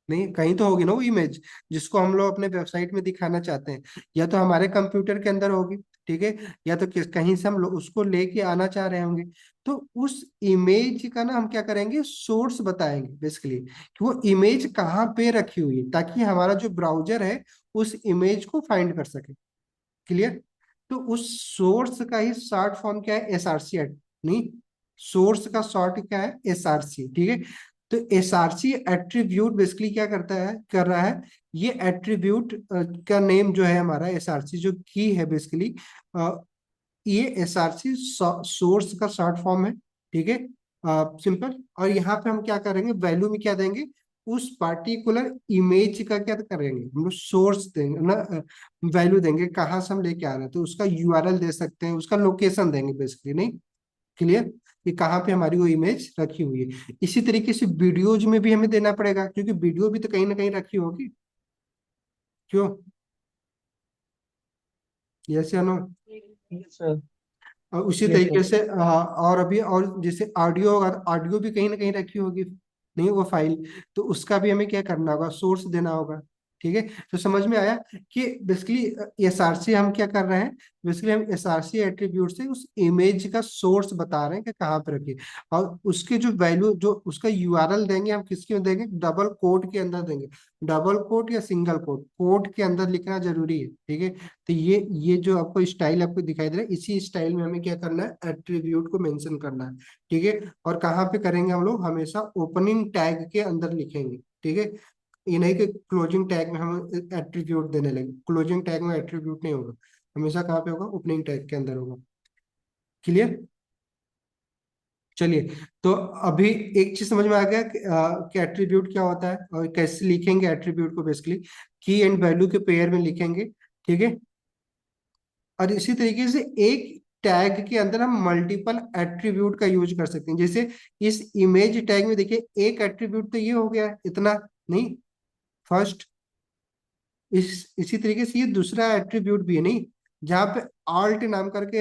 नहीं, कहीं तो होगी ना वो इमेज, जिसको हम लोग अपने वेबसाइट में दिखाना चाहते हैं, या तो हमारे कंप्यूटर के अंदर होगी, ठीक है, या तो कहीं से हम लोग उसको लेके आना चाह रहे होंगे। तो उस इमेज का ना हम क्या करेंगे, सोर्स बताएंगे बेसिकली, कि वो इमेज कहाँ पे रखी हुई है, ताकि हमारा जो ब्राउजर है उस इमेज को फाइंड कर सके। क्लियर? तो उस सोर्स का ही शॉर्ट फॉर्म क्या है, एसआरसी, नहीं, सोर्स का शॉर्ट क्या है, एसआरसी, ठीक है। तो एसआरसी एट्रीब्यूट बेसिकली क्या करता है, कर रहा है, ये एट्रीब्यूट का नेम जो है हमारा एसआरसी जो की है बेसिकली, ये एसआरसी सोर्स का शॉर्ट फॉर्म है, ठीक है, सिंपल। और यहाँ पे हम क्या करेंगे, वैल्यू में क्या देंगे, उस पार्टिकुलर इमेज का क्या करेंगे, हम लोग सोर्स देंगे ना, वैल्यू देंगे कहाँ से हम लेके आ रहे हैं, तो उसका यूआरएल दे सकते हैं, उसका लोकेशन देंगे बेसिकली, नहीं, क्लियर, कि कहाँ पे हमारी वो इमेज रखी हुई है। इसी तरीके से वीडियोज में भी हमें देना पड़ेगा, क्योंकि वीडियो भी तो कहीं ना कहीं रखी होगी, क्यों, यस या नो? Yes sir. और उसी यस तरीके सर। से और अभी और जैसे ऑडियो होगा, तो ऑडियो भी कहीं ना कहीं रखी होगी, नहीं, वो फाइल, तो उसका भी हमें क्या करना होगा, सोर्स देना होगा, ठीक है। तो समझ में आया कि बेसिकली एसआरसी हम क्या कर रहे हैं, बेसिकली हम एसआरसी एट्रीब्यूट से उस इमेज का सोर्स बता रहे हैं कि कहाँ पर रखिए, और उसके जो वैल्यू, जो उसका यूआरएल देंगे हम किसके में देंगे, डबल कोट के अंदर देंगे, डबल कोट या सिंगल कोट, कोट के अंदर लिखना जरूरी है, ठीक है। तो ये जो आपको स्टाइल आपको दिखाई दे रहा है, इसी स्टाइल में हमें क्या करना है, एट्रीब्यूट को मेंशन करना है, ठीक है। और कहाँ पे करेंगे हम लोग, हमेशा ओपनिंग टैग के अंदर लिखेंगे, ठीक है। ये नहीं कि क्लोजिंग टैग में हम एट्रीब्यूट देने लगे, क्लोजिंग टैग में एट्रीब्यूट नहीं होगा, हमेशा कहाँ पे होगा, ओपनिंग टैग के अंदर होगा। क्लियर? चलिए, तो अभी एक चीज समझ में आ गया कि एट्रीब्यूट क्या होता है और कैसे लिखेंगे एट्रीब्यूट को, बेसिकली की एंड वैल्यू के पेयर में लिखेंगे, ठीक है। और इसी तरीके से एक टैग के अंदर हम मल्टीपल एट्रीब्यूट का यूज कर सकते हैं, जैसे इस इमेज टैग में देखिए, एक एट्रीब्यूट तो ये हो गया, इतना नहीं, फर्स्ट, इसी तरीके से ये दूसरा एट्रीब्यूट भी है, नहीं, जहाँ पे आल्ट नाम करके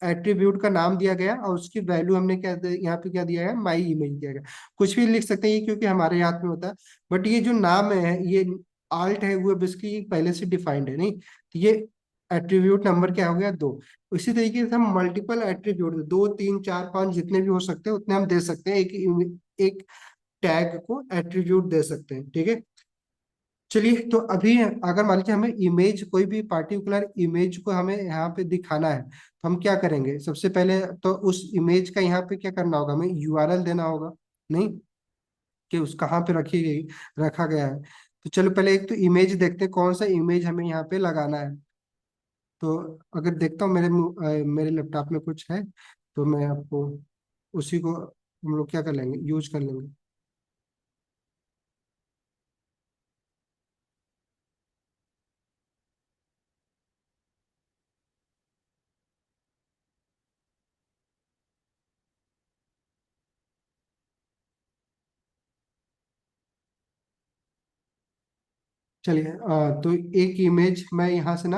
एट्रीब्यूट का नाम दिया गया, और उसकी वैल्यू हमने क्या यहाँ पे क्या दिया है, माई इमेज दिया गया, कुछ भी लिख सकते हैं ये, क्योंकि हमारे हाथ में होता है, बट ये जो नाम है, ये आल्ट है, वो बेसिकली पहले से डिफाइंड है, नहीं, तो ये एट्रीब्यूट नंबर क्या हो गया, दो। इसी तरीके से हम मल्टीपल एट्रीब्यूट, दो तीन चार पांच जितने भी हो सकते हैं उतने हम दे सकते हैं, एक टैग को एट्रीब्यूट दे सकते हैं, ठीक है। चलिए, तो अभी अगर मान लीजिए हमें इमेज, कोई भी पार्टिकुलर इमेज को हमें यहाँ पे दिखाना है, तो हम क्या करेंगे, सबसे पहले तो उस इमेज का यहाँ पे क्या करना होगा, हमें यूआरएल देना होगा, नहीं, कि उस कहाँ पे रखा गया है। तो चलो पहले एक तो इमेज देखते हैं, कौन सा इमेज हमें यहाँ पे लगाना है। तो अगर देखता हूँ मेरे लैपटॉप में कुछ है, तो मैं आपको उसी को हम लोग क्या कर लेंगे, यूज कर लेंगे। चलिए, तो एक इमेज मैं यहाँ से ना,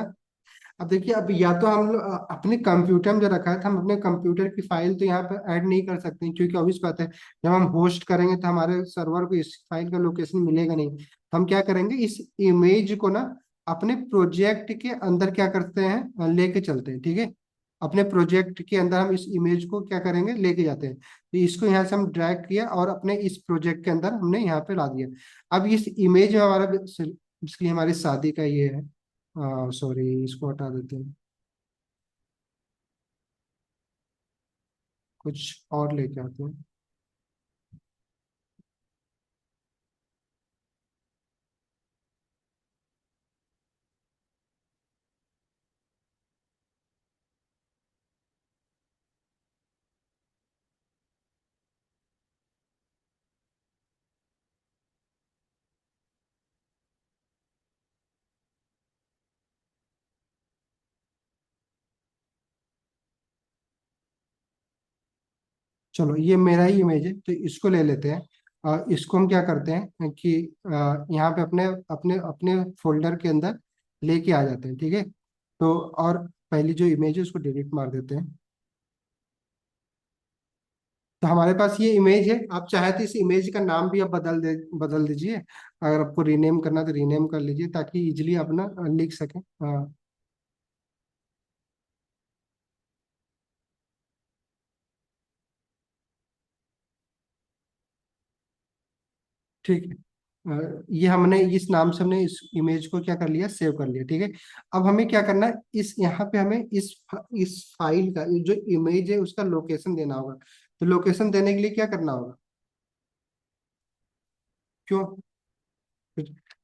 अब देखिए, अब या तो हम लोग अपने कंप्यूटर में जो रखा है, तो हम अपने कंप्यूटर की फाइल तो यहाँ पे ऐड नहीं कर सकते हैं, क्योंकि ऑब्वियस बात है, जब हम होस्ट करेंगे तो हमारे सर्वर को इस फाइल का लोकेशन मिलेगा नहीं, तो हम क्या करेंगे, इस इमेज को ना अपने प्रोजेक्ट के अंदर क्या करते हैं, लेके चलते हैं, ठीक है। अपने प्रोजेक्ट के अंदर हम इस इमेज को क्या करेंगे, लेके जाते हैं, तो इसको यहाँ से हम ड्रैग किया और अपने इस प्रोजेक्ट के अंदर हमने यहाँ पे ला दिया। अब इस इमेज में हमारा, इसलिए हमारी शादी का ये है, सॉरी, इसको हटा देते हैं, कुछ और लेके आते हैं। चलो ये मेरा ही इमेज है, तो इसको ले लेते हैं। इसको हम क्या करते हैं कि यहाँ पे अपने अपने अपने फोल्डर के अंदर लेके आ जाते हैं, ठीक है। तो और पहली जो इमेज है उसको डिलीट मार देते हैं। तो हमारे पास ये इमेज है। आप चाहे तो इस इमेज का नाम भी आप बदल दीजिए। अगर आपको रीनेम करना तो रीनेम कर लीजिए, ताकि इजिली अपना लिख सकें। ठीक है। ये हमने इस नाम से हमने इस इमेज को क्या कर लिया, सेव कर लिया, ठीक है। अब हमें क्या करना है, इस यहाँ पे हमें इस फाइल का, ये जो इमेज है उसका लोकेशन देना होगा। तो लोकेशन देने के लिए क्या करना होगा, क्यों,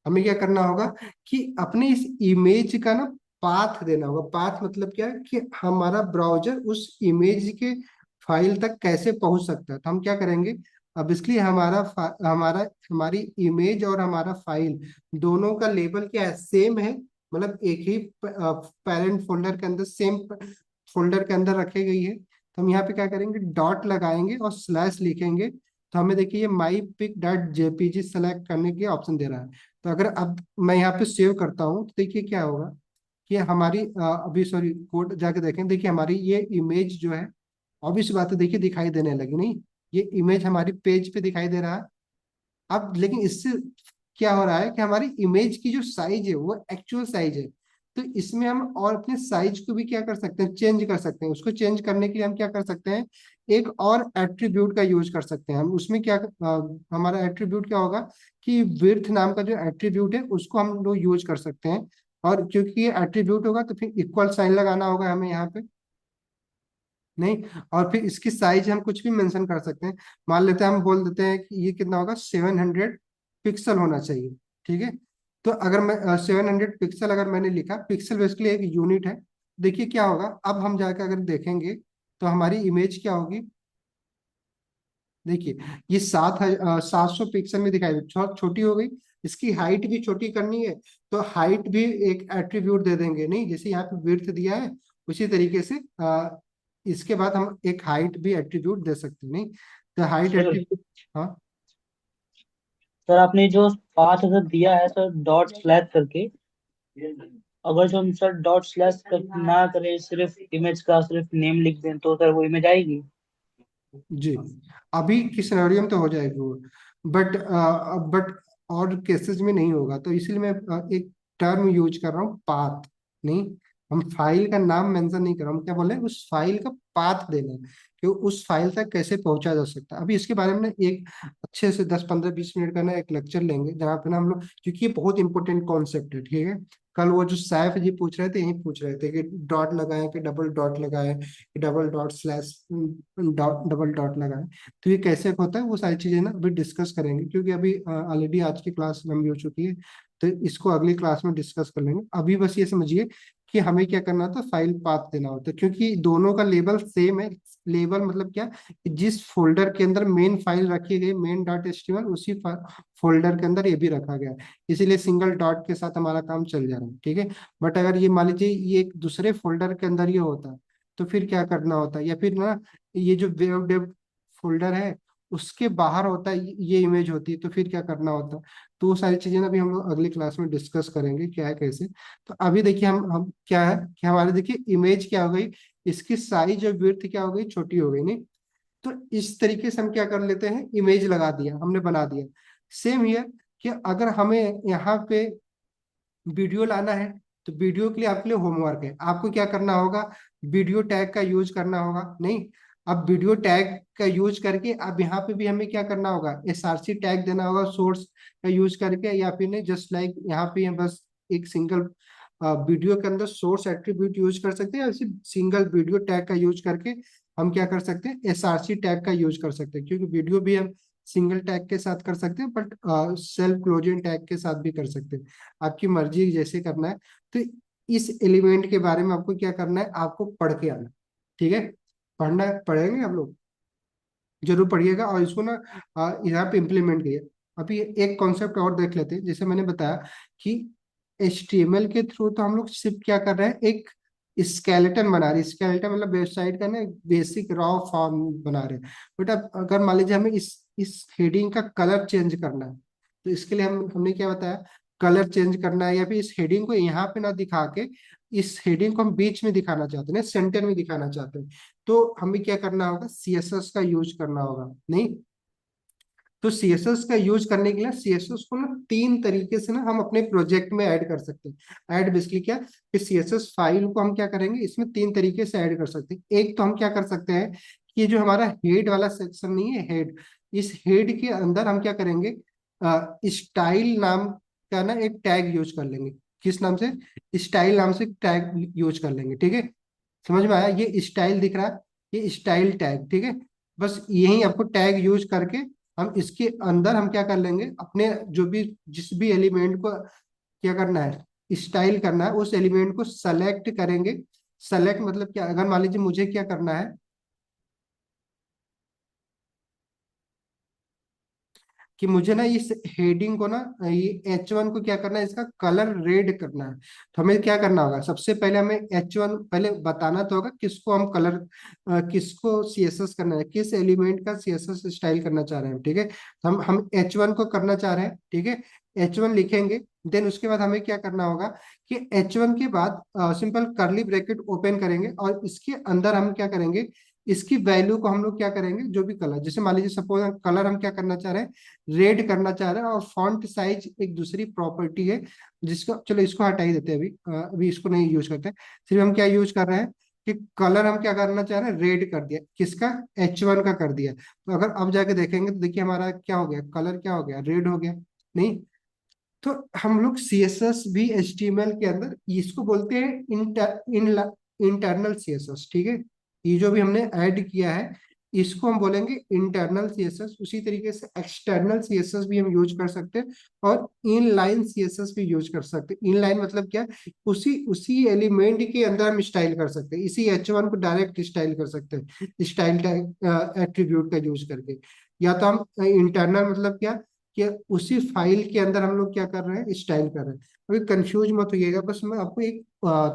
हमें क्या करना होगा कि अपने इस इमेज का ना पाथ देना होगा। पाथ मतलब क्या है कि हमारा ब्राउजर उस इमेज के फाइल तक कैसे पहुंच सकता है। तो हम क्या करेंगे, अब इसलिए हमारी इमेज और हमारा फाइल दोनों का लेबल क्या है, सेम है। मतलब एक ही पेरेंट फोल्डर के अंदर, सेम फोल्डर के अंदर रखे गई है। तो हम यहाँ पे क्या करेंगे, डॉट लगाएंगे और स्लैश लिखेंगे। तो हमें देखिए ये माई पिक डॉट जेपीजी सेलेक्ट करने के ऑप्शन दे रहा है। तो अगर अब मैं यहाँ पे सेव करता हूँ तो देखिए क्या होगा कि हमारी अभी सॉरी कोड जाके देखें, देखिए हमारी ये इमेज जो है, ऑब्वियस बात है, देखिए दिखाई देने लगी नहीं। ये इमेज हमारी पेज पे दिखाई दे रहा है। अब लेकिन इससे क्या हो रहा है कि हमारी इमेज की जो साइज है वो एक्चुअल साइज है। तो इसमें हम और अपने साइज को भी क्या कर सकते हैं, चेंज कर सकते हैं। उसको चेंज करने के लिए हम क्या कर सकते हैं, एक और एट्रीब्यूट का यूज कर सकते हैं। हम उसमें क्या हमारा एट्रीब्यूट क्या होगा कि विड्थ नाम का जो एट्रीब्यूट है उसको हम लोग यूज कर सकते हैं। और क्योंकि ये एट्रीब्यूट होगा तो फिर इक्वल साइन लगाना होगा हमें यहाँ पे, नहीं। और फिर इसकी साइज हम कुछ भी मेंशन कर सकते हैं। मान लेते हैं, हम बोल देते हैं कि ये कितना होगा, 700 पिक्सल होना चाहिए, ठीक है। तो अगर मैं 700 पिक्सल अगर मैंने लिखा, पिक्सल बेसिकली एक यूनिट है। देखिए क्या होगा, अब हम जाकर अगर देखेंगे तो हमारी इमेज क्या होगी। देखिए ये 700 पिक्सल में दिखाई दे, छोटी हो गई। इसकी हाइट भी छोटी करनी है, तो हाइट भी एक एट्रीब्यूट दे देंगे, नहीं, जैसे यहाँ पे विड्थ दिया है उसी तरीके से इसके बाद हम एक हाइट भी एट्रीब्यूट दे सकते हैं, नहीं। तो हाइट सर एट्रीब्यूट, हाँ। सर आपने जो पाथ अगर दिया है सर डॉट स्लैश करके, अगर जो हम सर डॉट स्लैश ना करें, सिर्फ इमेज का सिर्फ नेम लिख दें, तो सर वो इमेज आएगी? जी, अभी की सिनेरियो में तो हो जाएगी वो, बट और केसेस में नहीं होगा। तो इसीलिए मैं एक टर्म यूज कर रहा हूँ, पाथ, नहीं। हम फाइल का नाम मेंशन नहीं कर रहा हूँ, क्या बोले, उस फाइल का पाथ देना है कि उस फाइल तक कैसे पहुंचा जा सकता है। अभी इसके बारे में ना एक अच्छे से 10-15-20 मिनट का ना एक लेक्चर लेंगे, जहाँ पे ना हम लोग, क्योंकि ये बहुत इंपॉर्टेंट कॉन्सेप्ट है, ठीक है। कल वो जो सैफ जी पूछ रहे थे, यही पूछ रहे थे कि डॉट लगाएं कि डबल डॉट लगाएं, कि double dot slash dot double dot लगाएं। तो ये कैसे होता है, वो सारी चीजें ना अभी डिस्कस करेंगे, क्योंकि अभी ऑलरेडी आज की क्लास लंबी हो चुकी है। तो इसको अगली क्लास में डिस्कस कर लेंगे। अभी बस ये समझिए कि हमें क्या करना होता है, फाइल पाथ देना होता है, क्योंकि दोनों का लेबल सेम है। लेबल मतलब क्या, कि जिस फोल्डर के अंदर मेन फाइल रखी गई, मेन डॉट एचटीएमएल, उसी फोल्डर के अंदर ये भी रखा गया है। इसीलिए सिंगल डॉट के साथ हमारा काम चल जा रहा है, ठीक है। बट अगर ये मान लीजिए ये एक दूसरे फोल्डर के अंदर ये होता है, तो फिर क्या करना होता है, या फिर ना ये जो वेब डेव फोल्डर है उसके बाहर होता है, ये इमेज होती है, तो फिर क्या करना होता है। तो वो सारी चीजें ना अभी हम लोग अगली क्लास में डिस्कस करेंगे क्या है कैसे। तो अभी देखिए हम क्या है कि हमारे देखिए इमेज क्या हो गई, इसकी साइज और विड्थ क्या हो गई, छोटी हो गई, नहीं। तो इस तरीके से हम क्या कर लेते हैं, इमेज लगा दिया हमने, बना दिया। सेम हियर कि अगर हमें यहाँ पे वीडियो लाना है, तो वीडियो के लिए आपके लिए होमवर्क है, आपको क्या करना होगा, वीडियो टैग का यूज करना होगा, नहीं। अब वीडियो टैग का यूज करके अब यहाँ पे भी हमें क्या करना होगा, एसआरसी टैग देना होगा सोर्स का यूज करके, या फिर नहीं, जस्ट लाइक यहाँ पे हम बस एक सिंगल वीडियो के अंदर सोर्स एट्रीब्यूट यूज कर सकते हैं, या सिंगल वीडियो टैग का यूज करके हम क्या कर सकते हैं, एसआरसी टैग का यूज कर सकते हैं। क्योंकि वीडियो भी हम सिंगल टैग के साथ कर सकते हैं, बट सेल्फ क्लोजिंग टैग के साथ भी कर सकते हैं। आपकी मर्जी जैसे करना है। तो इस एलिमेंट के बारे में आपको क्या करना है, आपको पढ़ के आना, ठीक है। पढ़ेंगे हम लोग, जरूर पढ़िएगा, और इसको ना यहाँ पे इम्प्लीमेंट करिए। अभी एक कॉन्सेप्ट और देख लेते हैं। जैसे मैंने बताया कि HTML के थ्रू तो हम लोग सिर्फ क्या कर रहे हैं, एक स्केलेटन बना रहे, स्केलेटन मतलब वेबसाइट का ना बेसिक रॉ फॉर्म बना रहे। बट अब अगर मान लीजिए हमें इस हेडिंग का कलर चेंज करना है, तो इसके लिए हमने क्या बताया, कलर चेंज करना है, या फिर इस हेडिंग को यहाँ पे ना दिखा के इस हेडिंग को हम बीच में दिखाना चाहते हैं, सेंटर में दिखाना चाहते हैं, तो हमें क्या करना होगा, सीएसएस का यूज करना होगा। नहीं, तो सीएसएस का यूज करने के लिए सीएसएस को ना तीन तरीके से ना हम अपने प्रोजेक्ट में ऐड कर सकते हैं। ऐड बेसिकली क्या, कि सीएसएस फाइल को हम क्या करेंगे, इसमें तीन तरीके से ऐड कर सकते हैं। एक तो हम क्या कर सकते हैं कि ये जो हमारा हेड वाला सेक्शन नहीं है, हेड, इस हेड के अंदर हम क्या करेंगे, स्टाइल नाम का ना एक टैग यूज कर लेंगे। किस नाम से, स्टाइल नाम से टैग यूज कर लेंगे। ठीक है, समझ में आया, ये स्टाइल दिख रहा है, ये स्टाइल टैग। ठीक है, बस यही आपको टैग यूज करके हम इसके अंदर हम क्या कर लेंगे, अपने जो भी जिस भी एलिमेंट को क्या करना है, स्टाइल करना है, उस एलिमेंट को सेलेक्ट करेंगे। सेलेक्ट मतलब क्या, अगर मान लीजिए मुझे क्या करना है कि मुझे ना इस हेडिंग को ना, ये H1 को क्या करना है, इसका कलर रेड करना है। तो हमें क्या करना होगा, सबसे पहले हमें H1 पहले बताना तो होगा किसको हम कलर, किसको सीएसएस करना है, किस एलिमेंट का सीएसएस स्टाइल करना चाह रहे हैं। ठीक है, तो हम H1 को करना चाह रहे हैं। ठीक है, H1 लिखेंगे, देन उसके बाद हमें क्या करना होगा कि H1 के बाद सिंपल करली ब्रैकेट ओपन करेंगे, और इसके अंदर हम क्या करेंगे, इसकी वैल्यू को हम लोग क्या करेंगे, जो भी कलर, जैसे मान लीजिए सपोज कलर हम क्या करना चाह रहे हैं, रेड करना चाह रहे हैं, और फॉन्ट साइज एक दूसरी प्रॉपर्टी है जिसको, चलो इसको हटा ही देते हैं, अभी इसको नहीं यूज करते। सिर्फ हम क्या यूज कर रहे हैं कि कलर हम क्या करना चाह रहे हैं, रेड कर दिया, किसका, H1 का कर दिया। तो अगर अब जाके देखेंगे तो देखिए हमारा क्या हो गया, कलर क्या हो गया, रेड हो गया। नहीं, तो हम लोग सीएसएस भी एचटीएमएल के अंदर इसको बोलते हैं इंटरनल सीएसएस। ठीक है, ये जो भी हमने ऐड किया है इसको हम बोलेंगे इंटरनल सीएसएस। उसी तरीके से एक्सटर्नल सीएसएस भी हम यूज कर सकते हैं, और इनलाइन सीएसएस भी यूज कर सकते हैं। इनलाइन मतलब क्या, उसी उसी एलिमेंट के अंदर हम स्टाइल कर सकते हैं, इसी H1 को डायरेक्ट स्टाइल कर सकते हैं, स्टाइल एट्रीब्यूट का यूज करके। या तो हम इंटरनल मतलब क्या, कि उसी फाइल के अंदर हम लोग क्या कर रहे हैं, स्टाइल कर रहे हैं। अभी कंफ्यूज मत होइएगा, बस मैं आपको एक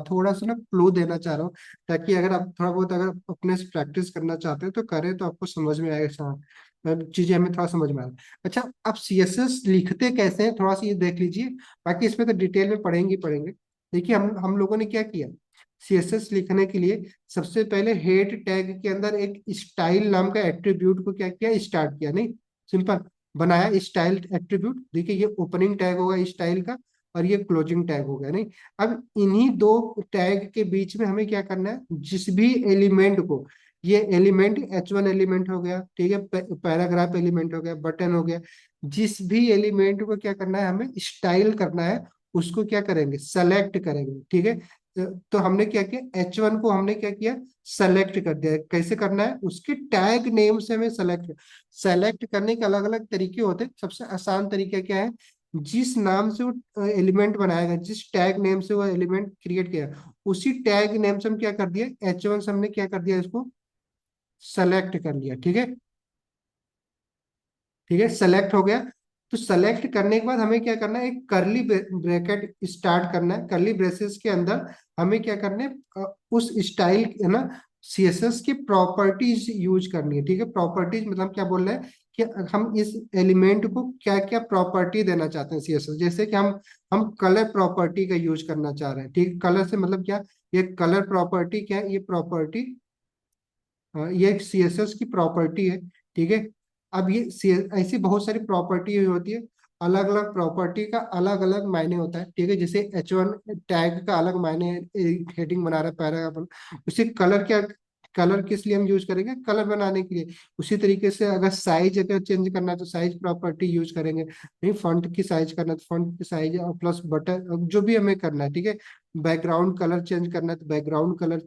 थोड़ा सा ना क्लू देना चाह रहा हूँ, ताकि अगर आप थोड़ा बहुत अगर अपने से प्रैक्टिस करना चाहते हैं तो करें, तो आपको समझ में आएगा, चीजें हमें थोड़ा समझ में आए। अच्छा, आप सीएसएस लिखते कैसे हैं थोड़ा सा ये देख लीजिए, बाकी इसमें तो डिटेल में पढ़ेंगे ही पढ़ेंगे। देखिए हम लोगों ने क्या किया, सीएसएस लिखने के लिए सबसे पहले हेड टैग के अंदर एक स्टाइल नाम का एट्रीब्यूट को क्या किया, स्टार्ट किया। नहीं, सिंपल बनाया स्टाइल एट्रीब्यूट। देखिए ये ओपनिंग टैग होगा स्टाइल का, और ये क्लोजिंग टैग हो गया। नहीं, अब इन्हीं दो टैग के बीच में हमें क्या करना है, जिस भी एलिमेंट को, ये एलिमेंट H1 एलिमेंट हो गया, ठीक है, पैराग्राफ एलिमेंट हो गया, बटन हो गया, जिस भी एलिमेंट को क्या करना है, हमें स्टाइल करना है, उसको क्या करेंगे, सेलेक्ट करेंगे। ठीक है, तो हमने क्या किया, H1 को हमने क्या किया, सेलेक्ट कर दिया। कैसे करना है, उसके टैग नेम से हमें सेलेक्ट करने के अलग अलग तरीके होते हैं। सबसे आसान तरीका क्या है, जिस नाम से वो एलिमेंट बनाएगा, जिस टैग नेम से वो एलिमेंट क्रिएट किया, उसी टैग नेम से हम क्या कर दिया, H1 से हमने क्या कर दिया, इसको सेलेक्ट कर लिया। ठीक है, ठीक है, सेलेक्ट हो गया। तो सेलेक्ट करने के बाद हमें क्या करना है, एक करली ब्रैकेट स्टार्ट करना है। करली ब्रेसेस के अंदर हमें क्या करना है, उस स्टाइल है ना, सीएसएस की प्रॉपर्टीज यूज करनी है। ठीक है, प्रॉपर्टीज मतलब क्या बोल रहे हैं कि हम इस एलिमेंट को क्या क्या प्रॉपर्टी देना चाहते हैं सीएसएस, जैसे कि हम कलर प्रॉपर्टी का यूज करना चाह रहे हैं। ठीक है, कलर से मतलब क्या, ये कलर प्रॉपर्टी क्या है, ये प्रॉपर्टी, ये एक सीएसएस की प्रॉपर्टी है। ठीक है, अब ये ऐसी बहुत सारी प्रॉपर्टी होती है, अलग अलग प्रॉपर्टी का अलग अलग मायने होता है। ठीक है, जैसे H1 टैग का अलग मायने है, हेडिंग बना रहा है पैराग्राफ, उसी कलर क्या, कलर किस लिए हम यूज करेंगे, कलर बनाने के लिए। उसी तरीके से अगर साइज अगर चेंज करना है तो साइज प्रॉपर्टी यूज करेंगे। नहीं, फॉन्ट की साइज करना है तो फॉन्ट की साइज, और प्लस बटन जो भी हमें करना है। ठीक है, बैकग्राउंड कलर चेंज करना है तो बैकग्राउंड कलर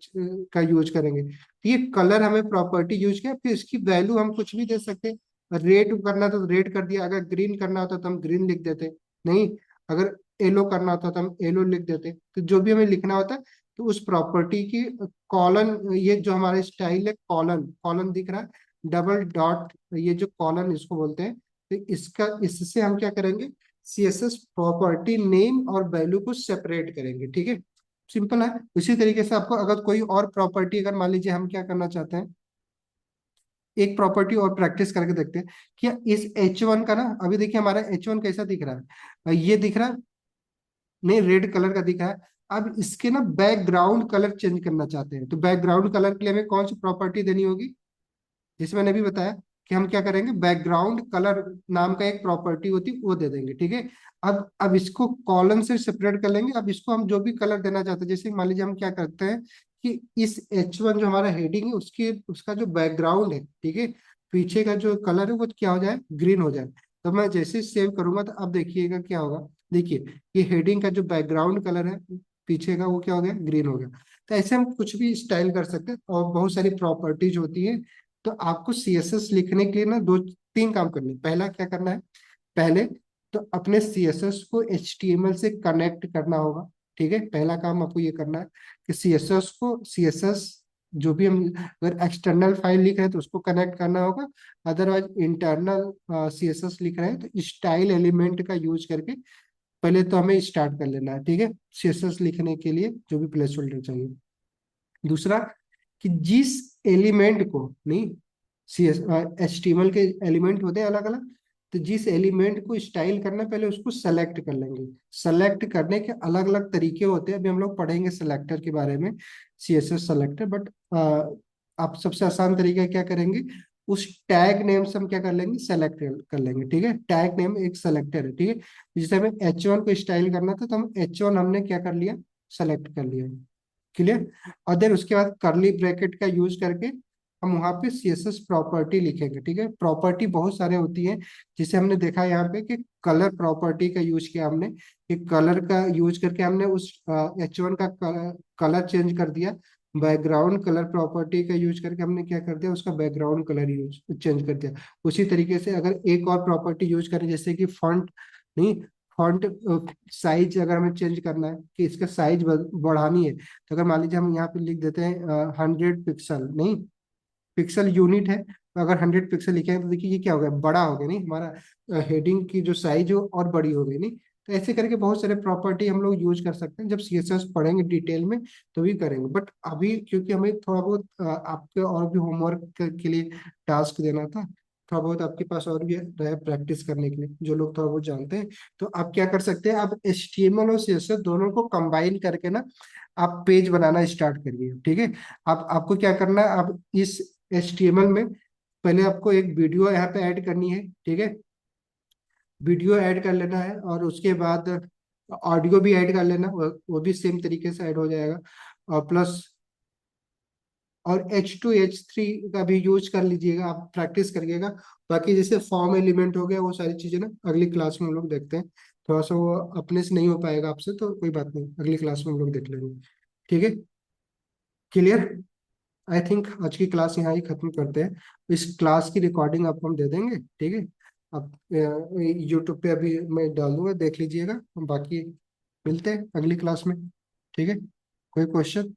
का यूज करेंगे। तो ये कलर हमें प्रॉपर्टी यूज किया, फिर इसकी वैल्यू हम कुछ भी दे सकते हैं। रेड करना तो रेड कर दिया, अगर ग्रीन करना होता तो हम ग्रीन लिख देते। नहीं, अगर येलो करना होता तो हम येलो लिख देते। तो जो भी हमें लिखना होता है, तो उस प्रॉपर्टी की कॉलन, ये जो हमारा स्टाइल है, कॉलन कॉलन दिख रहा है, डबल डॉट, ये जो कॉलन इसको बोलते हैं। तो इसका, इससे हम क्या करेंगे, सीएसएस प्रॉपर्टी नेम और वैल्यू को सेपरेट करेंगे। ठीक है, सिंपल है। इसी तरीके से आपको अगर कोई और प्रॉपर्टी, अगर मान लीजिए हम क्या करना चाहते हैं, एक प्रॉपर्टी और प्रैक्टिस करके देखते हैं कि इस H1 का ना, अभी देखिए हमारा H1 कैसा दिख रहा है, ये दिख रहा है, नहीं रेड कलर का दिखा है। अब इसके ना बैकग्राउंड कलर चेंज करना चाहते हैं, तो बैकग्राउंड कलर के लिए हमें कौन सी प्रॉपर्टी देनी होगी, जिसमें मैंने अभी बताया कि हम क्या करेंगे, बैकग्राउंड कलर नाम का एक प्रॉपर्टी होती है वो दे देंगे, ठीक है। अब इसको कॉलम से सेपरेट कर लेंगे। अब इसको हम जो भी कलर देना चाहते हैं, जैसे मान लीजिए हम क्या करते हैं कि इस H1 जो हमारा हेडिंग है उसके उसका जो बैकग्राउंड है, ठीक है, पीछे का जो कलर है वो क्या हो जाए, ग्रीन हो जाए। तो मैं जैसे सेव करूंगा तो अब देखिएगा क्या होगा, देखिए ये हेडिंग का जो बैकग्राउंड कलर है पीछे का वो क्या हो गया, ग्रीन हो गया। तो ऐसे हम कुछ भी स्टाइल कर सकते हैं और बहुत सारी प्रॉपर्टीज होती है। तो आपको CSS लिखने के लिए ना दो तीन काम करने हैं। पहला क्या करना है, पहले तो अपने CSS को HTML से कनेक्ट करना होगा, ठीक है। पहला काम आपको ये करना है कि CSS जो भी हम अगर एक्सटर्नल फाइल लिख रहे हैं तो उसको कनेक्ट करना होगा। अदरवाइज इंटरनल CSS लिख रहे हैं तो स्टाइल एलिमेंट का यूज करके पहले तो हमें स्टार्ट कर लेना है, ठीक है, CSS लिखने के लिए जो भी प्लेस होल्डर चाहिए। दूसरा कि जिस एलिमेंट को, नहीं, HTML के एलिमेंट होते हैं अलग अलग, तो जिस एलिमेंट को स्टाइल करना है पहले उसको सेलेक्ट कर लेंगे। सेलेक्ट करने के अलग अलग तरीके होते हैं, अभी हम लोग पढ़ेंगे सेलेक्टर के बारे में, CSS सेलेक्टर। बट आप सबसे आसान तरीका क्या करेंगे, उस टैग नेम से हम क्या कर लेंगे, सेलेक्ट कर लेंगे, ठीक है। टैग नेम एक सेलेक्टर है, ठीक है। जैसे हमें H1 को स्टाइल करना था तो हम H1 हमने क्या कर लिया, सेलेक्ट कर लिया, क्लियर। और देन उसके बाद करली ब्रैकेट का यूज करके हम वहां पे CSS प्रॉपर्टी लिखेंगे, ठीक है। प्रॉपर्टी बहुत सारे होती है, जिसे हमने देखा यहाँ पे कि कलर प्रॉपर्टी का यूज किया हमने, कि कलर का यूज करके हमने उस H1 का कलर चेंज कर दिया। बैकग्राउंड कलर प्रॉपर्टी का यूज करके हमने क्या कर दिया, उसका बैकग्राउंड कलर यूज चेंज कर दिया। उसी तरीके से अगर एक और प्रॉपर्टी यूज करें, जैसे कि फॉन्ट, नहीं, फॉन्ट साइज अगर हमें चेंज करना है कि इसका साइज बढ़ानी है, तो अगर मान लीजिए हम यहाँ पे लिख देते हैं 100 पिक्सल, नहीं, पिक्सल यूनिट है, तो अगर 100 पिक्सल लिखे हैं तो देखिए ये क्या हो गया, बड़ा हो गया, नहीं, हमारा हेडिंग की जो साइज हो और बड़ी हो गई, नहीं। तो ऐसे करके बहुत सारे प्रॉपर्टी हम लोग यूज कर सकते हैं, जब CSS पढ़ेंगे डिटेल में तो भी करेंगे। बट अभी क्योंकि हमें थोड़ा बहुत आपके और भी होमवर्क के लिए टास्क देना था, थोड़ा बहुत आपके पास और भी रहे प्रैक्टिस करने के लिए, जो लोग थोड़ा बहुत जानते हैं, तो आप क्या कर सकते हैं, आप HTML और CSS दोनों को कंबाइन करके ना आप पेज बनाना स्टार्ट करिए, ठीक है। आप आपको क्या करना है, आप इस HTML में पहले आपको एक वीडियो यहाँ पे ऐड करनी है, ठीक है। वीडियो ऐड कर लेना है और उसके बाद ऑडियो भी ऐड कर लेना, वो भी सेम तरीके से ऐड हो जाएगा। और प्लस और H2 H3 का भी यूज कर लीजिएगा, आप प्रैक्टिस करिएगा। बाकी जैसे फॉर्म एलिमेंट हो गया, वो सारी चीजें ना अगली क्लास में हम लोग देखते हैं। थोड़ा सा वो अपने से नहीं हो पाएगा आपसे, तो कोई बात नहीं, अगली क्लास में हम लोग देख लेंगे, ठीक है, क्लियर। आई थिंक आज की क्लास यहाँ ही खत्म करते हैं। इस क्लास की रिकॉर्डिंग आपको हम दे देंगे, ठीक है। आप यूट्यूब पे अभी मैं डाल दूंगा, देख लीजिएगा। बाकी मिलते हैं अगली क्लास में, ठीक है। कोई क्वेश्चन?